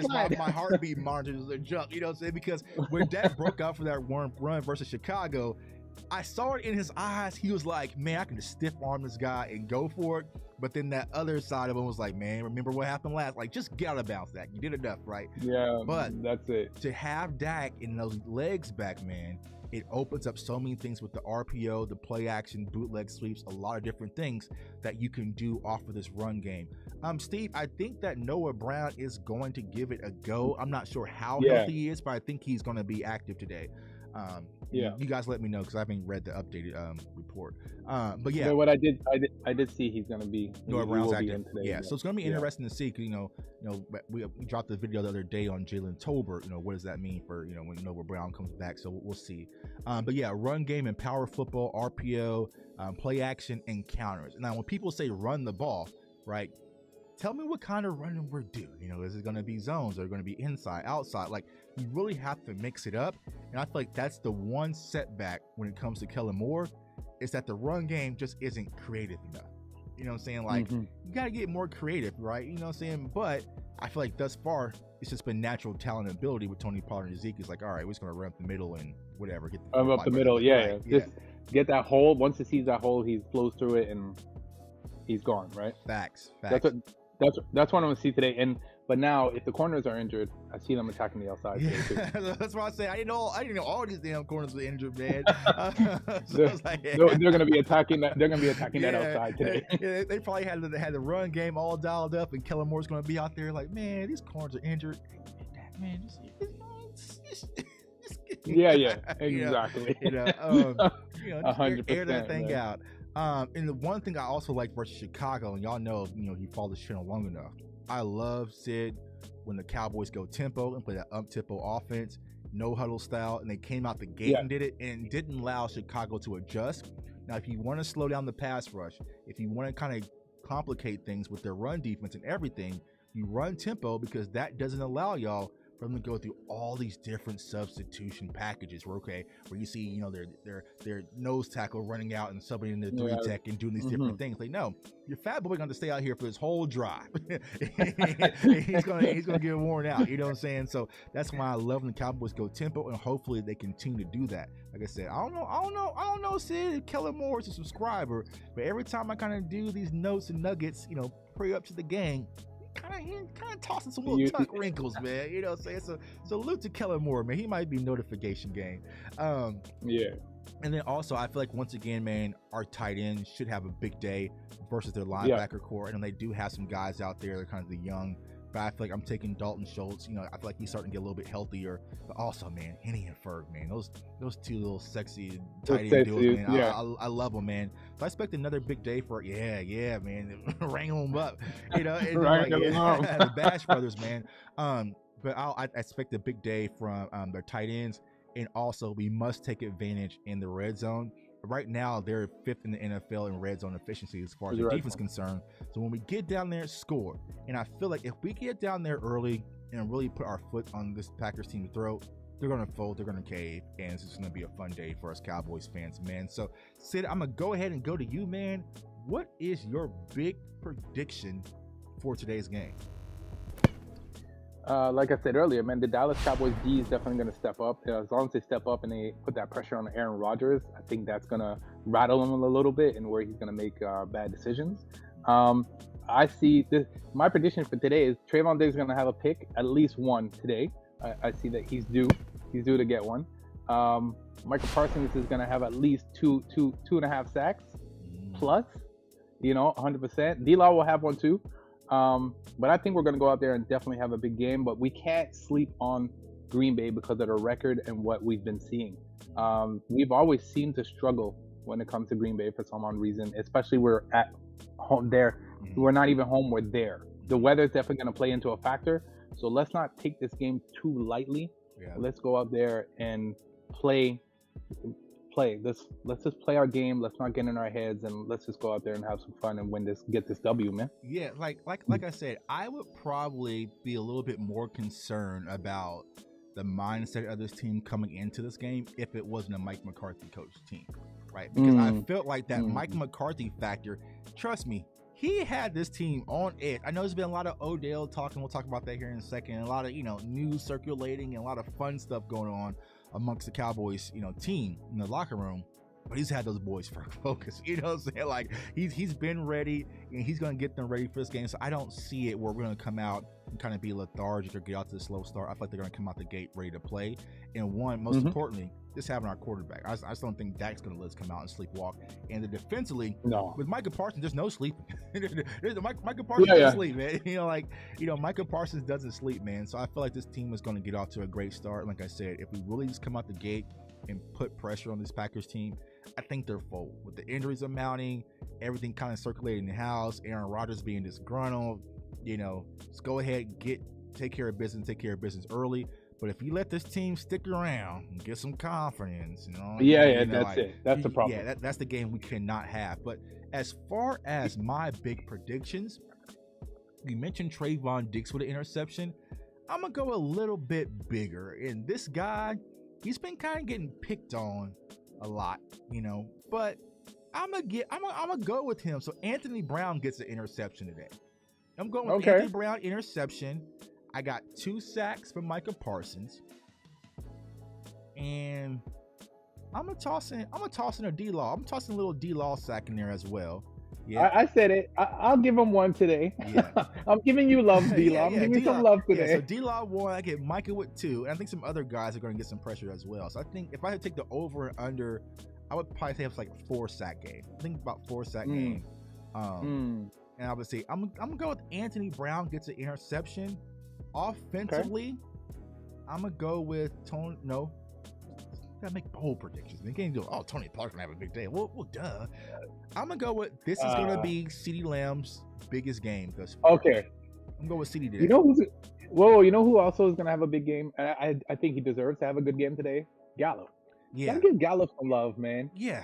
Speaker 1: slide. My heartbeat monitors are jump. You know what I'm saying? Because when Dak broke out for that run versus Chicago, I saw it in his eyes. He was like, man, I can just stiff arm this guy and go for it. But then that other side of him was like, man, remember what happened last? Like, just get out of bounds, Dak. You did enough, right?
Speaker 2: Yeah,
Speaker 1: but
Speaker 2: that's it.
Speaker 1: To have Dak in those legs back, man, it opens up so many things with the RPO, the play action, bootleg sweeps, a lot of different things that you can do off of this run game. Steve, I think that Noah Brown is going to give it a go. I'm not sure how healthy he is, but I think he's going to be active today. You guys let me know because I haven't read the updated report. But yeah,
Speaker 2: what I did see he's gonna be
Speaker 1: Noah Brown's active. Yeah, so it's gonna be interesting to see. Cause, we dropped the video the other day on Jalen Tolbert. What does that mean for when Noah Brown comes back? So we'll see. But yeah, run game and power football, RPO, play action and counters. Now, when people say run the ball, right? Tell me what kind of running we're doing. Is it going to be zones? Or going to be inside, outside? Like, you really have to mix it up. And I feel like that's the one setback when it comes to Kellen Moore, is that the run game just isn't creative enough. You know what I'm saying? Like, you got to get more creative, right? You know what I'm saying? But I feel like thus far, it's just been natural talent and ability with Tony Pollard and Zeke. It's like, all right, we're just going to run up the middle and whatever. Get the
Speaker 2: up the middle, get that hole. Once he sees that hole, he flows through it and he's gone, right?
Speaker 1: Facts.
Speaker 2: That's what I'm gonna see today. But now, if the corners are injured, I see them attacking the outside today too.
Speaker 1: That's why I say I didn't know all these damn corners were injured, man.
Speaker 2: They're gonna be attacking that. They're gonna be attacking that outside today.
Speaker 1: They probably had the run game all dialed up, and Kellen Moore's gonna be out there like, man, these corners are injured. Man,
Speaker 2: yeah, exactly.
Speaker 1: Air that thing out. And the one thing I also like versus Chicago, and y'all know, he followed this channel long enough. I love Sid when the Cowboys go tempo and play that tempo offense, no huddle style, and they came out the gate and did it, and didn't allow Chicago to adjust. Now, if you want to slow down the pass rush, if you want to kind of complicate things with their run defense and everything, you run tempo, because that doesn't allow y'all for them to go through all these different substitution packages where you see, their nose tackle running out and subbing in the 3-tech and doing these different things. Like, no, your fat boy going to stay out here for this whole drive. he's gonna get worn out. You know what I'm saying? So that's why I love when the Cowboys go tempo, and hopefully they continue to do that. Like I said, I don't know, Sid, if Kellen Moore is a subscriber, but every time I kind of do these notes and nuggets, pray up to the gang, kind of tossing some little tuck wrinkles, man. You know what I'm saying? So salute to Kellen Moore, man. He might be notification gang. And then also, I feel like, once again, man, our tight end should have a big day versus their linebacker core. And they do have some guys out there, they're kind of the young, but I feel like I'm taking Dalton Schultz. I feel like he's starting to get a little bit healthier. But also, man, Henny and Ferg, man, those two little sexy tight end duels, man. I love them, man. So I expect another big day for man. Wrangle them up, and the Bash brothers, man. But I expect a big day from their tight ends, and also we must take advantage in the red zone. Right now, they're 5th in the NFL in red zone efficiency as far as the defense is concerned. So when we get down there, score. And I feel like if we get down there early and really put our foot on this Packers team's throat, they're going to fold, they're going to cave, and it's just going to be a fun day for us Cowboys fans, man. So, Sid, I'm going to go ahead and go to you, man. What is your big prediction for today's game?
Speaker 2: Like I said earlier, man, the Dallas Cowboys D is definitely going to step up. As long as they step up and they put that pressure on Aaron Rodgers, I think that's going to rattle him a little bit, and where he's going to make bad decisions. I see this. My prediction for today is Trayvon Diggs is going to have a pick, at least one today. I see that he's due to get one. Michael Parsons is going to have at least two and a half sacks plus, 100%. D-Law will have one too. But I think we're going to go out there and definitely have a big game, but we can't sleep on Green Bay because of their record and what we've been seeing. We've always seemed to struggle when it comes to Green Bay for some odd reason, especially we're at home there. We're not even home, we're there. The weather is definitely going to play into a factor. So let's not take this game too lightly. Let's go out there and play. Let's just play our game. Let's not get in our heads, and let's just go out there and have some fun and get this W, man.
Speaker 1: Yeah, like I said, I would probably be a little bit more concerned about the mindset of this team coming into this game if it wasn't a Mike McCarthy coach team, right? Because I felt like that Mike McCarthy factor, trust me, he had this team on edge. I know there's been a lot of Odell talking. We'll talk about that here in a second. A lot of, news circulating and a lot of fun stuff going on amongst the Cowboys, team in the locker room. But he's had those boys focused. You know what I'm saying? Like, he's been ready, and he's going to get them ready for this game. So I don't see it where we're going to come out and kind of be lethargic or get out to the slow start. I feel like they're going to come out the gate ready to play. And most importantly, just having our quarterback. I just don't think Dak's going to let us come out and sleepwalk. And defensively, with Micah Parsons, there's no sleeping. Micah Parsons doesn't sleep, man. Micah Parsons doesn't sleep, man. So I feel like this team is going to get off to a great start. Like I said, if we really just come out the gate and put pressure on this Packers team, I think they're full. With the injuries are mounting, everything kind of circulating the house, Aaron Rodgers being disgruntled, just go ahead, take care of business early. But if you let this team stick around and get some confidence,
Speaker 2: that's it. That's the problem.
Speaker 1: Yeah, that's the game we cannot have. But as far as my big predictions, you mentioned Trayvon Diggs with an interception. I'm gonna go a little bit bigger. And this guy, he's been kind of getting picked on a lot, But I'm gonna go with him. So Anthony Brown gets an interception today. I'm going with Anthony Brown interception. I got 2 sacks from Micah Parsons, and I'm gonna toss in a D-Law. I'm tossing a little D-Law sack in there as well. Yeah.
Speaker 2: I said it. I'll give him one today.
Speaker 1: Yeah.
Speaker 2: I'm giving you love, D-Law. I'm giving you some love today.
Speaker 1: Yeah, so D-Law 1, I get Micah with 2, and I think some other guys are going to get some pressure as well. So I think if I had to take the over and under, I would probably say it's like 4 sack game. I think about 4 sack game. And obviously, I'm gonna go with Anthony Brown gets an interception. Offensively, I'm gonna go with Tony. No, gotta make bold predictions. They can't go, oh, Tony Parker's gonna have a big day. Well, duh. I'm gonna go with this is gonna be CeeDee Lamb's biggest game.
Speaker 2: Okay.
Speaker 1: I'm going with CeeDee today.
Speaker 2: You know who also is gonna have a big game? I think he deserves to have a good game today. Gallup.
Speaker 1: Yeah.
Speaker 2: Gotta give Gallup some love, man.
Speaker 1: Yeah.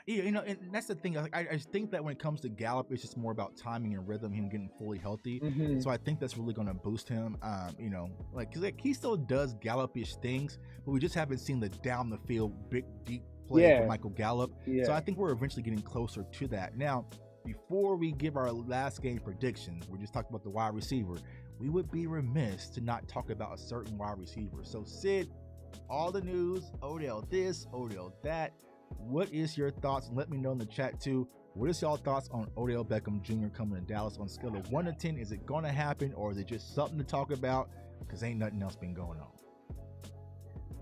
Speaker 1: You know, and that's the thing. I think that when it comes to Gallup, it's just more about timing and rhythm, him getting fully healthy. So I think that's really going to boost him. You know, because he still does Gallup-ish things, but we just haven't seen the down the field, big, deep play for Michael Gallup. Yeah. So I think we're eventually getting closer to that. Now, before we give our last game predictions, we're just talking about the wide receiver. We would be remiss to not talk about a certain wide receiver. So, Sid, all the news, Odell this, Odell that. What is your thoughts? And let me know in the chat too. What is y'all thoughts on Odell Beckham Jr. coming to Dallas on a scale of 1 to 10? Is it going to happen, or is it just something to talk about? Because ain't nothing else been going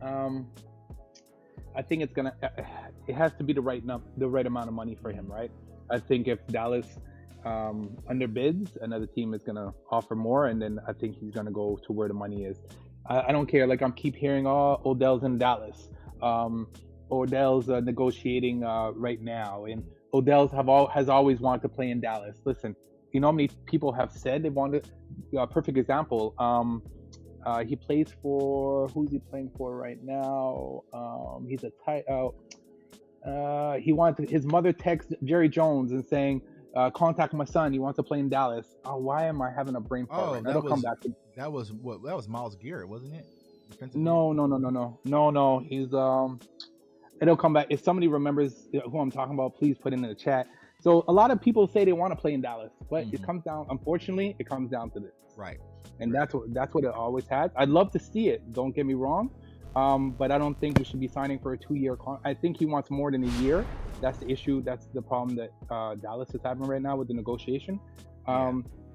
Speaker 2: on. I think it's gonna. It has to be the right amount of money for him, right? I think if Dallas underbids, another team is gonna offer more, and then I think he's gonna go to where the money is. I don't care. Like, I'm keep hearing, Odell's in Dallas. Odell's negotiating right now, and Odell's has always wanted to play in Dallas. Listen, you know how many people have said they wanted? Perfect example. He plays for, who's he playing for right now? He's a tight. He wanted his mother text Jerry Jones and saying, contact my son. He wants to play in Dallas. Oh, why am I having a brain fart? Right now? That'll come back.
Speaker 1: That was Myles Garrett, wasn't it?
Speaker 2: No. He's it'll come back. If somebody remembers who I'm talking about, please put it in the chat. So a lot of people say they want to play in Dallas, but it comes down. Unfortunately, it comes down to this.
Speaker 1: Right.
Speaker 2: And that's what it always has. I'd love to see it. Don't get me wrong. But I don't think we should be signing for a 2-year contract. I think he wants more than a year. That's the issue. That's the problem that Dallas is having right now with the negotiation.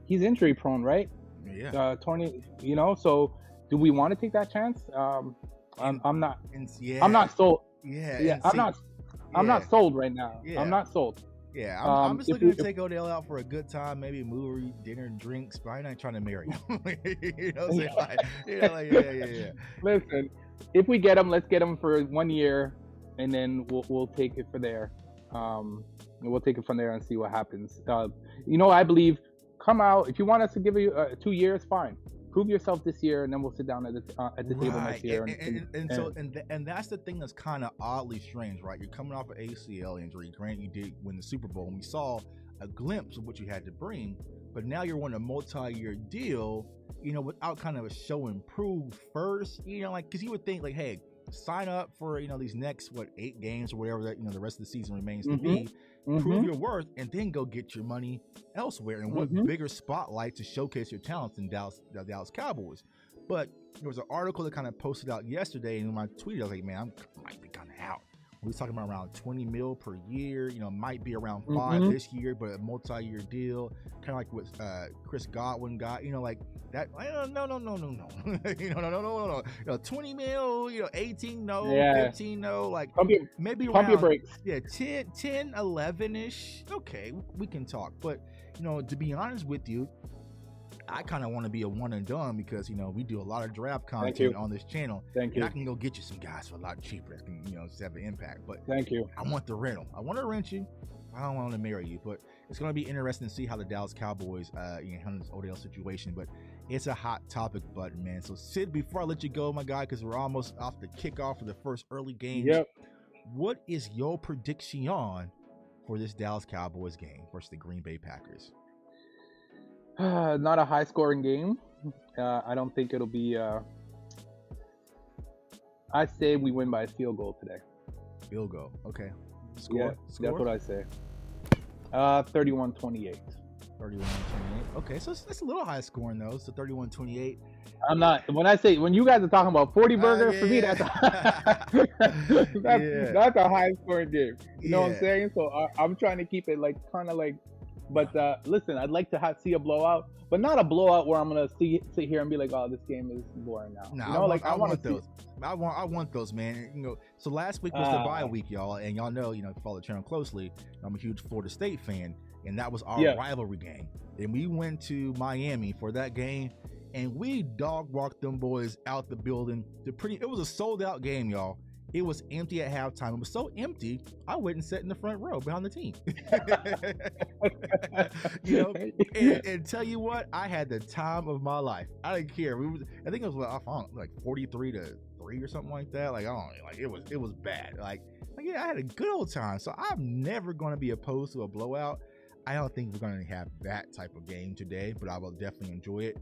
Speaker 2: He's injury prone, right?
Speaker 1: Yeah.
Speaker 2: Torn, you know. So, do we want to take that chance? I'm not.
Speaker 1: Yeah.
Speaker 2: I'm not sold.
Speaker 1: Yeah.
Speaker 2: I'm not sold right now.
Speaker 1: Yeah.
Speaker 2: I'm not sold.
Speaker 1: Yeah, I'm just looking to take Odell out for a good time, maybe a movie, dinner, and drinks, but I'm not trying to marry him. You know what I'm saying? Yeah.
Speaker 2: Listen, if we get him, let's get him for 1 year, and then we'll take it from there. We'll take it from there and see what happens. You know, I believe, come out. If you want us to give you 2 years, fine. Prove yourself this year, and then we'll sit down at the table next year.
Speaker 1: And that's the thing that's kind of oddly strange, right? You're coming off an ACL injury. Grant, you did win the Super Bowl, and we saw a glimpse of what you had to bring. But now you're wanting a multi-year deal, you know, without kind of a show and prove first. You know, like, because you would think, like, hey, sign up for, you know, these next 8 games or whatever that, you know, the rest of the season remains to be. Prove your worth, and then go get your money elsewhere. And what bigger spotlight to showcase your talents than the Dallas Cowboys? But there was an article that kind of posted out yesterday, and in my tweet, I was like, man, I might be kind of out. We was talking about around 20 mil per year, you know, might be around 5 this year, but a multi-year deal, kind of like what Chris Godwin got, you know, like that. No. You know, 20 mil, you know, 18, no, 15, no, like maybe around,
Speaker 2: pump your brakes.
Speaker 1: Yeah, 10, 11-ish. Okay, we can talk. But, you know, to be honest with you, I kind of want to be a one and done because, you know, we do a lot of draft content on this channel.
Speaker 2: Thank you.
Speaker 1: And I can go get you some guys for a lot cheaper that can, you know, just have an impact. But
Speaker 2: thank you.
Speaker 1: I want the rental. I want to rent you. I don't want to marry you. But it's going to be interesting to see how the Dallas Cowboys handle this Odell situation. But it's a hot topic button, man. So, Sid, before I let you go, my guy, because we're almost off the kickoff for the first early game.
Speaker 2: Yep.
Speaker 1: What is your prediction for this Dallas Cowboys game versus the Green Bay Packers?
Speaker 2: Not a high-scoring game. I don't think it'll be. I say we win by a field goal today.
Speaker 1: Field goal. Okay. Score.
Speaker 2: Yeah, that's what I say. 31-28.
Speaker 1: 31-28. Okay, so it's a little high scoring though. So 31-28.
Speaker 2: I'm not. When you guys are talking about 40 burger, for me that's that's a high scoring game. You know what I'm saying? So I'm trying to keep it like kind of like. But listen, I'd like to see a blowout, but not a blowout where I'm gonna sit here and be like, "Oh, this game is boring now."
Speaker 1: No,
Speaker 2: you know,
Speaker 1: I want those. I want those, man. You know, so last week was the bye week, y'all, and y'all know, if you follow the channel closely, I'm a huge Florida State fan, and that was our rivalry game. And we went to Miami for that game, and we dog walked them boys out the building. It was a sold out game, y'all. It was empty at halftime. It was so empty, I went and sat in the front row behind the team. And tell you what, I had the time of my life. I didn't care. I think it was like 43-3 or something like that. Like, it was bad. Like, I had a good old time. So I'm never going to be opposed to a blowout. I don't think we're going to have that type of game today, but I will definitely enjoy it.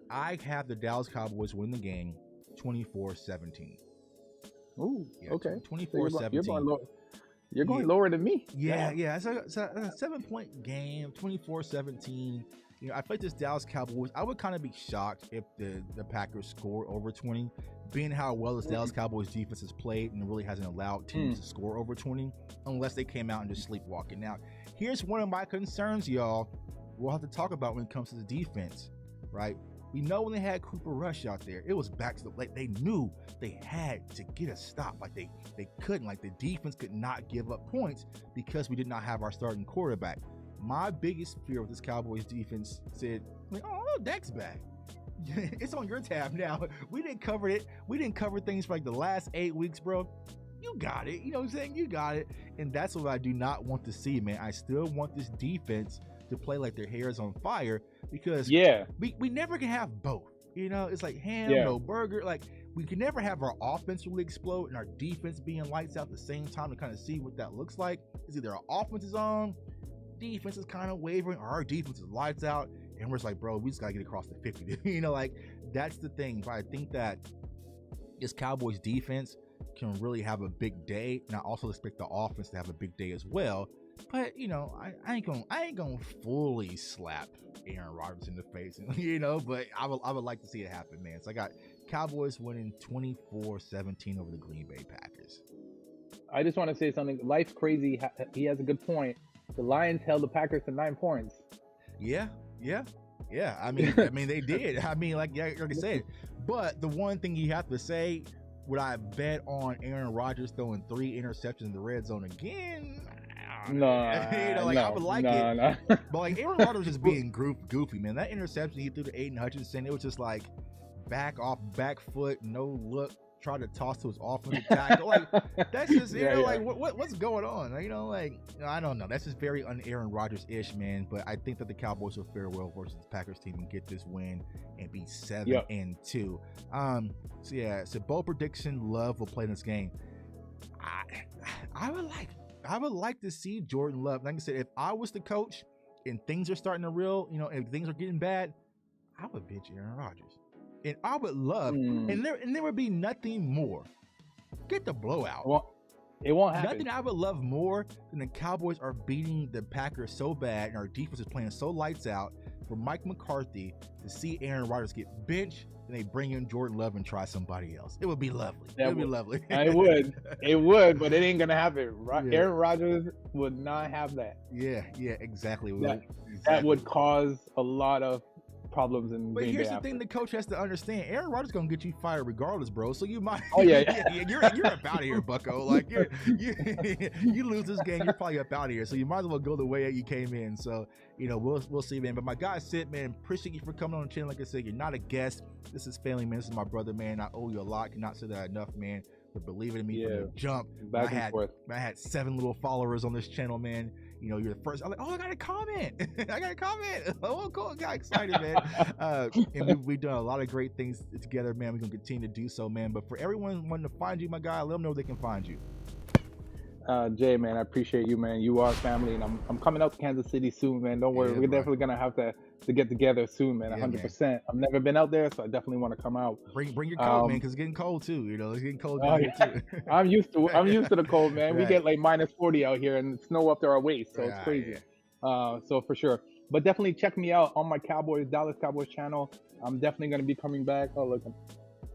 Speaker 1: I have the Dallas Cowboys win the game 24-17.
Speaker 2: Ooh, okay.
Speaker 1: 24-17.
Speaker 2: You're going lower than me.
Speaker 1: Yeah. It's a 7-point game, 24-17. I played this Dallas Cowboys. I would kind of be shocked if the Packers score over 20, being how well this Dallas Cowboys defense has played and really hasn't allowed teams to score over 20 unless they came out and just sleepwalking. Now, here's one of my concerns, y'all. We'll have to talk about when it comes to the defense, right? We know when they had Cooper Rush out there, it was back to they knew they had to get a stop. Like they couldn't. Like the defense could not give up points because we did not have our starting quarterback. My biggest fear with this Cowboys defense said, "Oh, Dak's back. It's on your tab now. We didn't cover it. We didn't cover things for like the last 8 weeks, bro. You got it. You know what I'm saying? You got it." And that's what I do not want to see, man. I still want this defense to play like their hair is on fire, because we never can have both. It's like ham, no burger. Like, we can never have our offense really explode and our defense being lights out at the same time to kind of see what that looks like. It's either our offense is on, defense is kind of wavering, or our defense is lights out, and we're just like, bro, we just gotta get across the 50. Like, that's the thing. But I think that this Cowboys defense can really have a big day, and I also expect the offense to have a big day as well. But I ain't gonna fully slap Aaron Rodgers in the face, But I would like to see it happen, man. So I got Cowboys winning 24-17 over the Green Bay Packers.
Speaker 2: I just want to say something. Life's crazy. He has a good point. The Lions held the Packers to 9 points.
Speaker 1: Yeah. I mean, they did. I mean, like I said. But the one thing you have to say, would I bet on Aaron Rodgers throwing 3 interceptions in the red zone again?
Speaker 2: No,
Speaker 1: I would like it. No. But like Aaron Rodgers just being goofy, man. That interception he threw to Aiden Hutchinson, it was just like back foot, no look, try to toss to his offensive tackle. Like, that's just like what's going on? I don't know. That's just very un-Aaron Rodgers-ish, man. But I think that the Cowboys will fare well versus the Packers team and get this win and be 7-2. So bold prediction, Love will play in this game. I would like to see Jordan Love. Like I said, if I was the coach and things are starting to if things are getting bad, I would bench Aaron Rodgers. And I would love, and there would be nothing more. Get the blowout.
Speaker 2: Well, it won't happen.
Speaker 1: Nothing I would love more than the Cowboys are beating the Packers so bad and our defense is playing so lights out for Mike McCarthy to see Aaron Rodgers get benched and they bring in Jordan Love and try somebody else. It would be lovely. It would be lovely.
Speaker 2: It would, but it ain't going to happen. Aaron Rodgers would not have that.
Speaker 1: Yeah, exactly.
Speaker 2: That would cause a lot of problems in
Speaker 1: But here's the thing the coach has to understand. Aaron Rodgers gonna get you fired regardless, bro. So you might you're up out of here, bucko. Like you lose this game, you're probably up out of here. So you might as well go the way that you came in. So we'll see, man. But my guy Sid, man, appreciate you for coming on the channel. Like I said, you're not a guest. This is family, man. This is my brother, man. I owe you a lot. Cannot say that enough, man. For believing in me from the jump. I had 7 little followers on this channel, man. You're the first. I'm like, I got a comment. Oh, cool. Got excited, man. And we've done a lot of great things together, man. We're going to continue to do so, man. But for everyone wanting to find you, my guy, let them know where they can find you.
Speaker 2: Jay, man, I appreciate you, man. You are family, and I'm coming out to Kansas City soon, man. Don't worry. We're definitely going to have to get together soon, man. 100%. Man. I've never been out there, so I definitely want to come out.
Speaker 1: Bring your coat, man, because it's getting cold too. It's getting cold down here too.
Speaker 2: I'm used to the cold, man. Right. We get like -40 out here and snow up to our waist, so it's crazy. So for sure. But definitely check me out on my Dallas Cowboys channel. I'm definitely going to be coming back. Oh, look.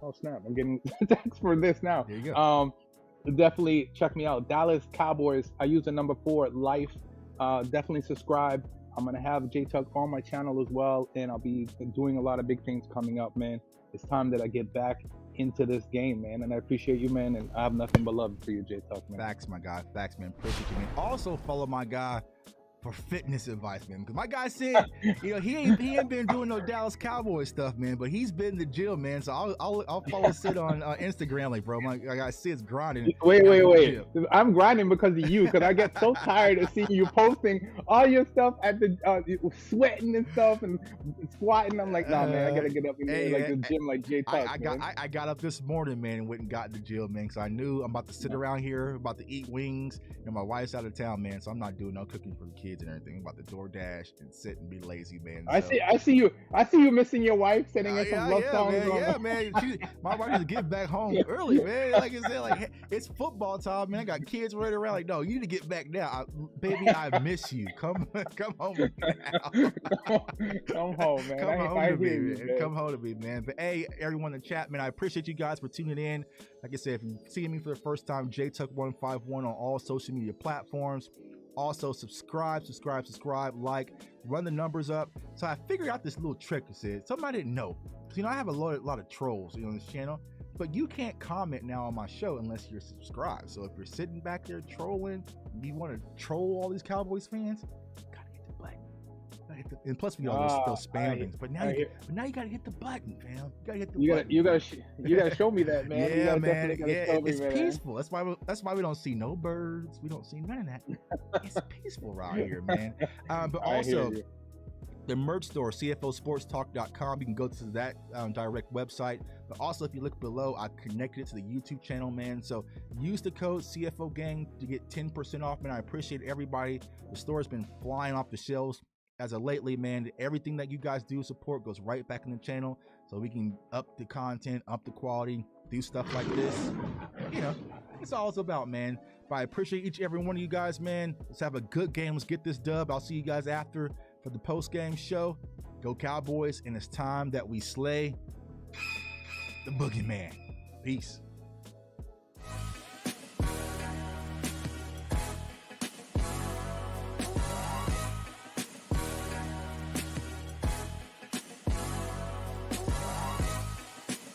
Speaker 2: Oh, snap. I'm getting text for this now.
Speaker 1: There you go.
Speaker 2: Definitely check me out. Dallas Cowboys. I use the number 4 life. Definitely subscribe. I'm going to have J Tuck on my channel as well. And I'll be doing a lot of big things coming up, man. It's time that I get back into this game, man. And I appreciate you, man. And I have nothing but love for you, J Tuck, man.
Speaker 1: Facts, my guy. Facts, man. Appreciate you, man. Also follow my guy for fitness advice, man. Because my guy said, he ain't been doing no Dallas Cowboys stuff, man. But he's been in the gym, man. So I'll follow Sid on Instagram, like, bro. My guy Sid's grinding.
Speaker 2: Wait. I'm grinding because of you. Because I get so tired of seeing you posting all your stuff at the sweating and stuff and squatting. I'm like, nah, man. I gotta get up and go like the gym, like J Tuck.
Speaker 1: I got up this morning, man, and went and got in the gym, man. So I knew I'm about to sit around here, about to eat wings. My wife's out of town, man. So I'm not doing no cooking for the kids and everything. I'm about to DoorDash and sit and be lazy, man. So,
Speaker 2: I see you missing your wife, sending her some love songs.
Speaker 1: Man. My wife needs to get back home early, man. Like I said, like it's football time, man. I got kids running around. Like, no, you need to get back now, baby. I miss you. Come home with me now.
Speaker 2: Come home, man.
Speaker 1: Come home to me, man. But hey, everyone in the chat, man, I appreciate you guys for tuning in. Like I said, if you're seeing me for the first time, JTuck151 on all social media platforms. Also, subscribe, like, run the numbers up. So I figured out this little trick. I said something I didn't know. Because, I have a lot of trolls on this channel, but you can't comment now on my show unless you're subscribed. So if you're sitting back there trolling, you want to troll all these Cowboys fans, gotta hit the button. And plus we all those spam things. But now you gotta hit the button, fam. You gotta hit the button.
Speaker 2: You gotta show me that, man.
Speaker 1: Yeah, man. Yeah, it's peaceful. That's why we don't see no birds. We don't see none of that. It's peaceful around here, man. But also the merch store, CFOsportstalk.com. You can go to that direct website. But also, if you look below, I connected it to the YouTube channel, man. So use the code CFOgang to get 10% off, man. I appreciate everybody. The store has been flying off the shelves as of lately, man. Everything that you guys do support goes right back in the channel, so we can up the content, up the quality, do stuff like this. It's all it's about, man. But I appreciate each and every one of you guys, man. Let's have a good game. Let's get this dub. I'll see you guys after for the post-game show. Go Cowboys, and it's time that we slay the boogeyman. Peace.